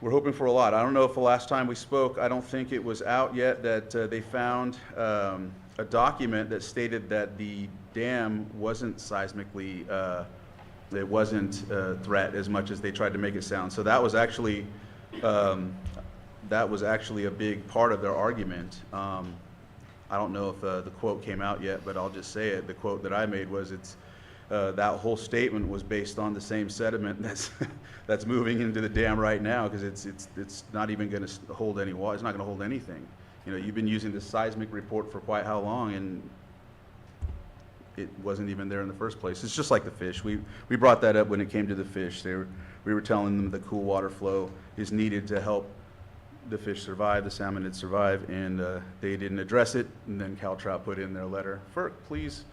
Speaker 7: a lot. I don't know if the last time we spoke, I don't think it was out yet, that they found a document that stated that the dam wasn't seismically it wasn't a threat as much as they tried to make it sound. So that was actually a big part of their argument. I don't know if the quote came out yet, but I'll just say it. The quote that I made was, that whole statement was based on the same sediment that's moving into the dam right now, because it's not even going to hold any water. It's not going to hold anything. You know, you've been using the seismic report for quite how long, and it wasn't even there in the first place. It's just like the fish. We brought that up when it came to the fish. We were telling them the cool water flow is needed to help the fish survive, the salmon did survive, and they didn't address it. And then Caltrout put in their letter, FERC, please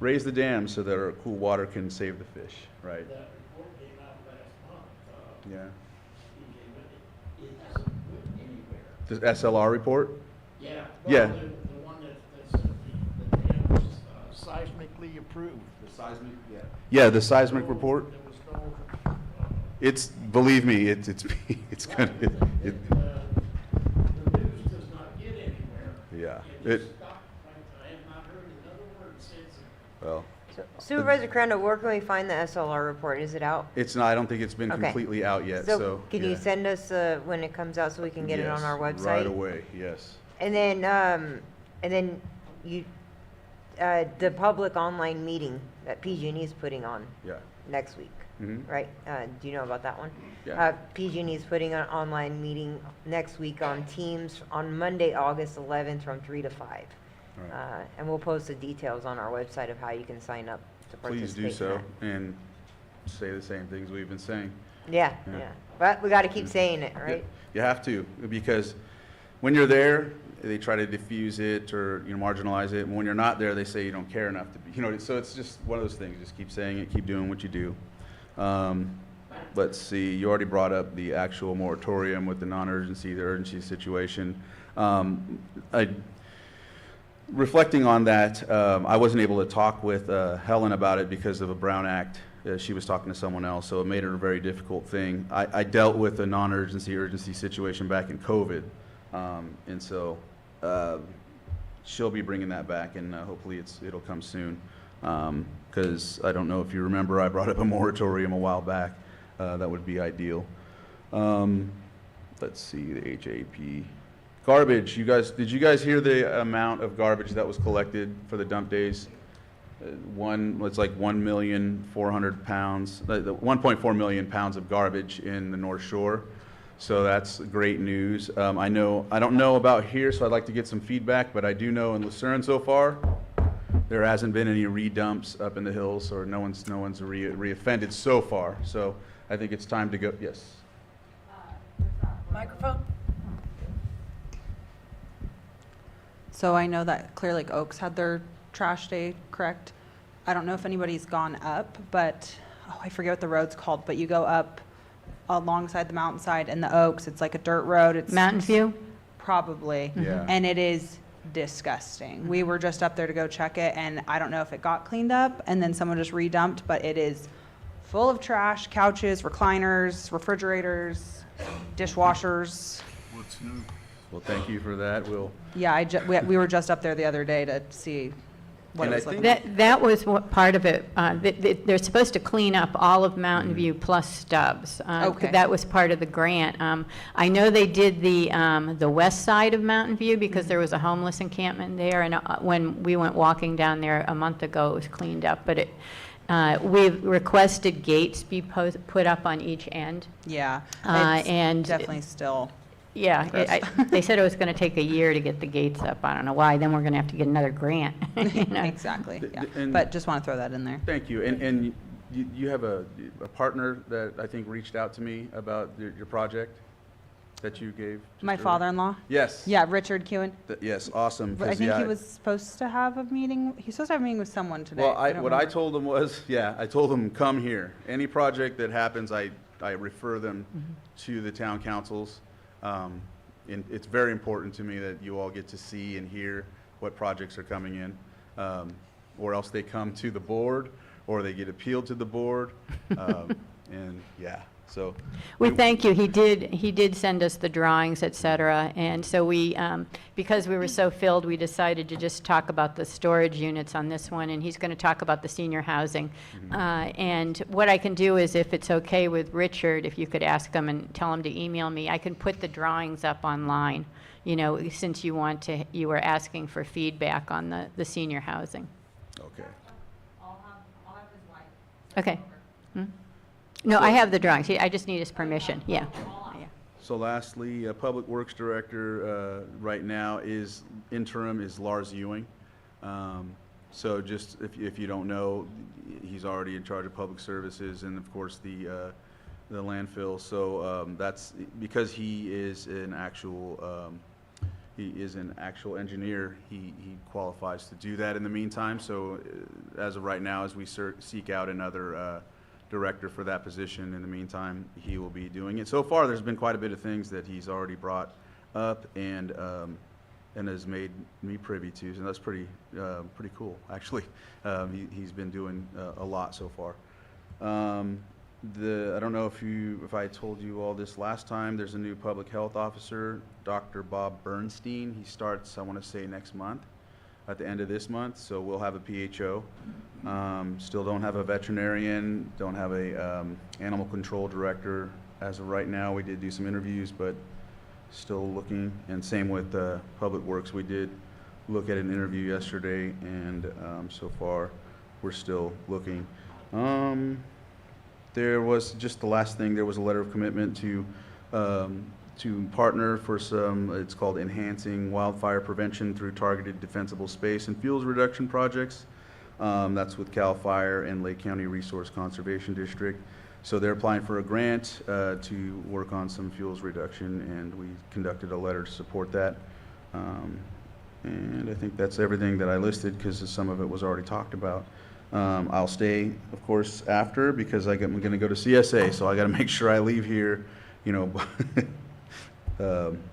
Speaker 7: raise the dam so that our cool water can save the fish, right?
Speaker 16: That report came out last month.
Speaker 7: Yeah.
Speaker 16: It hasn't went anywhere.
Speaker 7: The SLR report?
Speaker 16: Yeah.
Speaker 7: Yeah.
Speaker 16: Well, the one that said the dam was seismically approved.
Speaker 7: The seismic, yeah. Yeah, the seismic report.
Speaker 16: There was no,
Speaker 7: It's, believe me, it's gonna,
Speaker 16: the news does not get anywhere.
Speaker 7: yeah.
Speaker 16: It just stopped. I have not heard another word since.
Speaker 7: Well,
Speaker 6: Supervisor Crandall, where can we find the SLR report? Is it out?
Speaker 7: it's not, I don't think it's been
Speaker 6: Okay.
Speaker 7: completely out yet, so.
Speaker 6: Can you
Speaker 7: yeah.
Speaker 6: send us when it comes out so we can get it on
Speaker 7: Yes,
Speaker 6: our website?
Speaker 7: right away, yes.
Speaker 6: And then you, the public online meeting that PG&E is putting on
Speaker 7: Yeah.
Speaker 6: next week,
Speaker 7: Mhm.
Speaker 6: right? Do you know about that one?
Speaker 7: Yeah.
Speaker 6: PG&E is putting an online meeting next week on Teams on Monday, August 11th from 3 to 5.
Speaker 7: All right.
Speaker 6: And we'll post the details on our website of how you can sign up to
Speaker 7: Please
Speaker 6: participate.
Speaker 7: do
Speaker 6: in
Speaker 7: so,
Speaker 6: that.
Speaker 7: and say the same things we've been saying.
Speaker 6: Yeah,
Speaker 7: Yeah.
Speaker 6: yeah. But we got to keep saying it,
Speaker 7: Yeah,
Speaker 6: right?
Speaker 7: you have to, because when you're there, they try to diffuse it or, marginalize it. And when you're not there, they say you don't care enough to be, so it's just one of those things. Just keep saying it, keep doing what you do. Let's see, you already brought up the actual moratorium with the non-urgency, the urgency situation. Reflecting on that, I wasn't able to talk with Helen about it because of a Brown Act. She was talking to someone else, so it made it a very difficult thing. I dealt with a non-urgency, urgency situation back in COVID, and so she'll be bringing that back, and hopefully it'll come soon. Because I don't know if you remember, I brought up a moratorium a while back. That would be ideal. Let's see, the HAP. Garbage, did you guys hear the amount of garbage that was collected for the dump days? It's like 1,400,000 pounds, 1.4 million pounds of garbage in the North Shore. So that's great news. I don't know about here, so I'd like to get some feedback, but I do know in Lucerne so far, there hasn't been any redumps up in the hills, or no one's reoffended so far. So I think it's time to go. Yes.
Speaker 1: Microphone?
Speaker 4: So I know that Clear Lake Oaks had their trash day, correct? I don't know if anybody's gone up, but, I forget what the road's called, but you go up alongside the mountainside in the Oaks. It's like a dirt road. It's
Speaker 9: Mountain View?
Speaker 4: Probably.
Speaker 7: Yeah.
Speaker 4: And it is disgusting. We were just up there to go check it, and I don't know if it got cleaned up and then someone just redumped, but it is full of trash, couches, recliners, refrigerators, dishwashers.
Speaker 16: What's new?
Speaker 7: Well, thank you for that.
Speaker 4: Yeah, we were just up there the other day to see what
Speaker 7: And
Speaker 4: it
Speaker 7: I
Speaker 4: was
Speaker 7: think-
Speaker 4: looking.
Speaker 9: That was what part of it, they're supposed to clean up all of Mountain View plus Stubbs.
Speaker 4: Okay.
Speaker 9: That was part of the grant. I know they did the west side of Mountain View because there was a homeless encampment there, and when we went walking down there a month ago, it was cleaned up, but we've requested gates be put up on each end.
Speaker 4: Yeah, it's
Speaker 9: and
Speaker 4: definitely still.
Speaker 9: Yeah,
Speaker 4: Gross.
Speaker 9: they said it was going to take a year to get the gates up. I don't know why. Then we're going to have to get another grant. you know?
Speaker 4: Exactly, yeah.
Speaker 7: And-
Speaker 4: But just want to throw that in there.
Speaker 7: Thank you. And you have a partner that I think reached out to me about your project that you gave? just
Speaker 4: My
Speaker 7: earlier?
Speaker 4: father-in-law?
Speaker 7: Yes.
Speaker 4: Yeah, Richard Kewen.
Speaker 7: Yes, awesome.
Speaker 4: I
Speaker 7: 'cause,
Speaker 4: think
Speaker 7: yeah,
Speaker 4: he was supposed to have a meeting, he was supposed to have a meeting with someone today.
Speaker 7: Well,
Speaker 4: don't
Speaker 7: what I
Speaker 4: remember.
Speaker 7: told him was, I told him, come here. Any project that happens, I refer them to the town councils. And it's very important to me that you all get to see and hear what projects are coming in, or else they come to the board, or they get appealed to the board. And yeah, So
Speaker 9: We thank you. He did send us the drawings, et cetera. And so we, because we were so filled, we decided to just talk about the storage units on this one, and he's going to talk about the senior housing. And what I can do is, if it's okay with Richard, if you could ask him and tell him to email me, I can put the drawings up online, you know, since you were asking for feedback on the senior housing.
Speaker 7: Okay.
Speaker 9: Okay. No, I have the drawings. I just need his permission. Yeah.
Speaker 7: So lastly, Public Works Director right now is interim is Lars Ewing. So just if you don't know, he's already in charge of public services and of course the landfill. So that's because he is an actual engineer. He qualifies to do that in the meantime. So as of right now, as we seek out another director for that position, in the meantime, he will be doing it. So far, there's been quite a bit of things that he's already brought up and has made me privy to, and that's pretty cool, actually. He's been doing a lot so far. I don't know if I told you all this last time. There's a new public health officer, Dr. Bob Bernstein. He starts, I want to say, next month, at the end of this month. So we'll have a PHO. Still don't have a veterinarian. Don't have a animal control director as of right now. We did do some interviews, but still looking. And same with Public Works. We did look at an interview yesterday, and so far we're still looking. There was just the last thing. There was a letter of commitment to partner for some. It's called Enhancing Wildfire Prevention Through Targeted Defensible Space and Fuels Reduction Projects. That's with CAL FIRE and Lake County Resource Conservation District. So they're applying for a grant to work on some fuels reduction, and we conducted a letter to support that. And I think that's everything that I listed because some of it was already talked about. I'll stay, of course, after because I'm going to go to CSA, so I got to make sure I leave here, you know,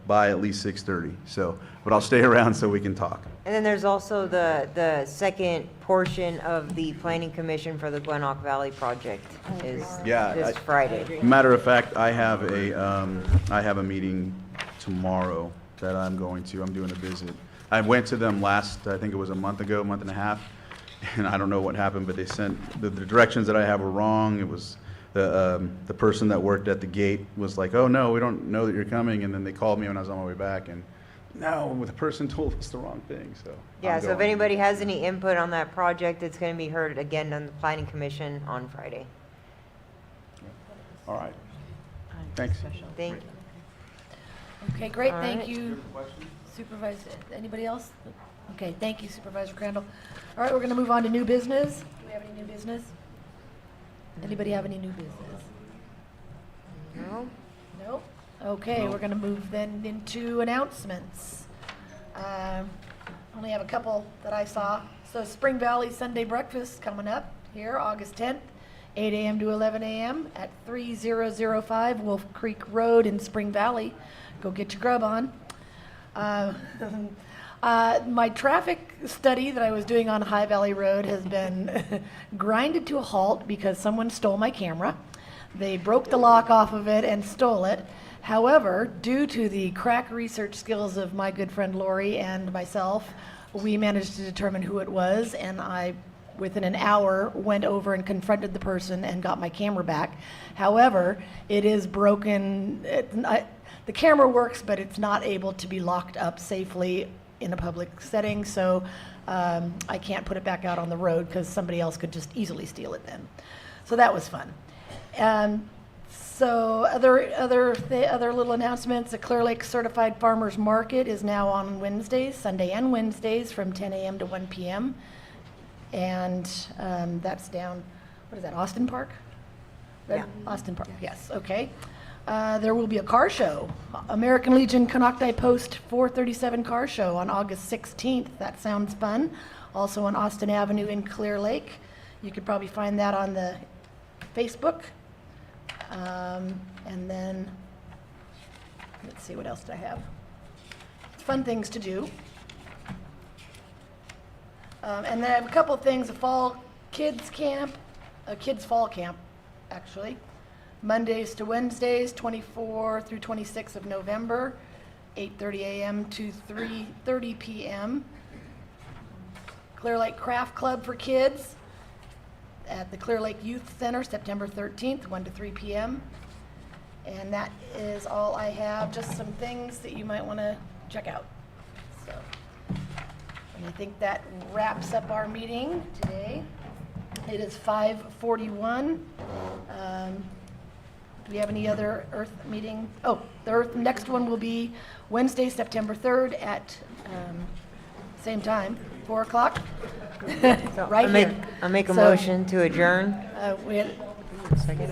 Speaker 7: by at least 6:30. So, but I'll stay around so we can talk.
Speaker 6: And then there's also the second portion of the Planning Commission for the Glenrock Valley project is this Friday.
Speaker 7: Matter of fact, I have a meeting tomorrow that I'm doing a visit. I went to them last, I think it was a month and a half, and I don't know what happened, but they sent, the directions that I have were wrong. It was, the person that worked at the gate was like, oh no, we don't know that you're coming, and then they called me when I was on my way back, and no, the person told us the wrong thing, so.
Speaker 6: Yeah, so if anybody has any input on that project, it's going to be heard again on the Planning Commission on Friday.
Speaker 7: All right. Thanks.
Speaker 6: Thank you.
Speaker 1: Okay, great,
Speaker 6: All
Speaker 1: thank
Speaker 6: right.
Speaker 1: you. Supervisor, anybody else? Okay, thank you, Supervisor Crandall. All right, we're going to move on to new business. Do we have any new business? Anybody have any new business?
Speaker 6: No?
Speaker 1: No? Okay, we're going to move then into announcements. Only have a couple that I saw. So Spring Valley Sunday Breakfast coming up here, August 10th, 8 a.m. to 11 a.m. at 3005 Wolf Creek Road in Spring Valley. Go get your grub on. My traffic study that I was doing on High Valley Road has been grinded to a halt because someone stole my camera. They broke the lock off of it and stole it. However, due to the crack research skills of my good friend Lori and myself, we managed to determine who it was, and I, within an hour, went over and confronted the person and got my camera back. However, it is broken. The camera works, but it's not able to be locked up safely in a public setting, so I can't put it back out on the road because somebody else could just easily steal it then. So that was fun. So other little announcements, the Clear Lake Certified Farmers Market is now on Wednesdays, Sunday and Wednesdays from 10 a.m. to 1 p.m. And that's down, what is that, Austin Park?
Speaker 6: Yeah.
Speaker 1: Austin Park, yes, okay. There will be a car show, American Legion Konocti Post 437 car show on August 16th. That sounds fun. Also on Austin Avenue in Clear Lake. You could probably find that on the Facebook. And then, let's see, what else do I have? Fun things to do. And then I have a couple of things, a fall kids camp, a kids fall camp, actually. Mondays to Wednesdays, 24 through 26th of November, 8:30 a.m. to 3:30 p.m. Clear Lake Craft Club for kids at the Clear Lake Youth Center, September 13th, 1 to 3 p.m. And that is all I have, just some things that you might want to check out. So, and I think that wraps up our meeting today. It is 5:41. Do we have any other Earth meeting? Oh, the next one will be Wednesday, September 3rd at same time, 4 o'clock. Right here.
Speaker 6: I make a
Speaker 1: So,
Speaker 6: motion to adjourn.
Speaker 1: We had-
Speaker 12: Second,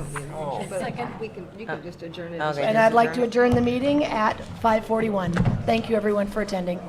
Speaker 12: you can just adjourn it.
Speaker 6: Okay.
Speaker 1: And I'd like to adjourn the meeting at 5:41. Thank you, everyone, for attending.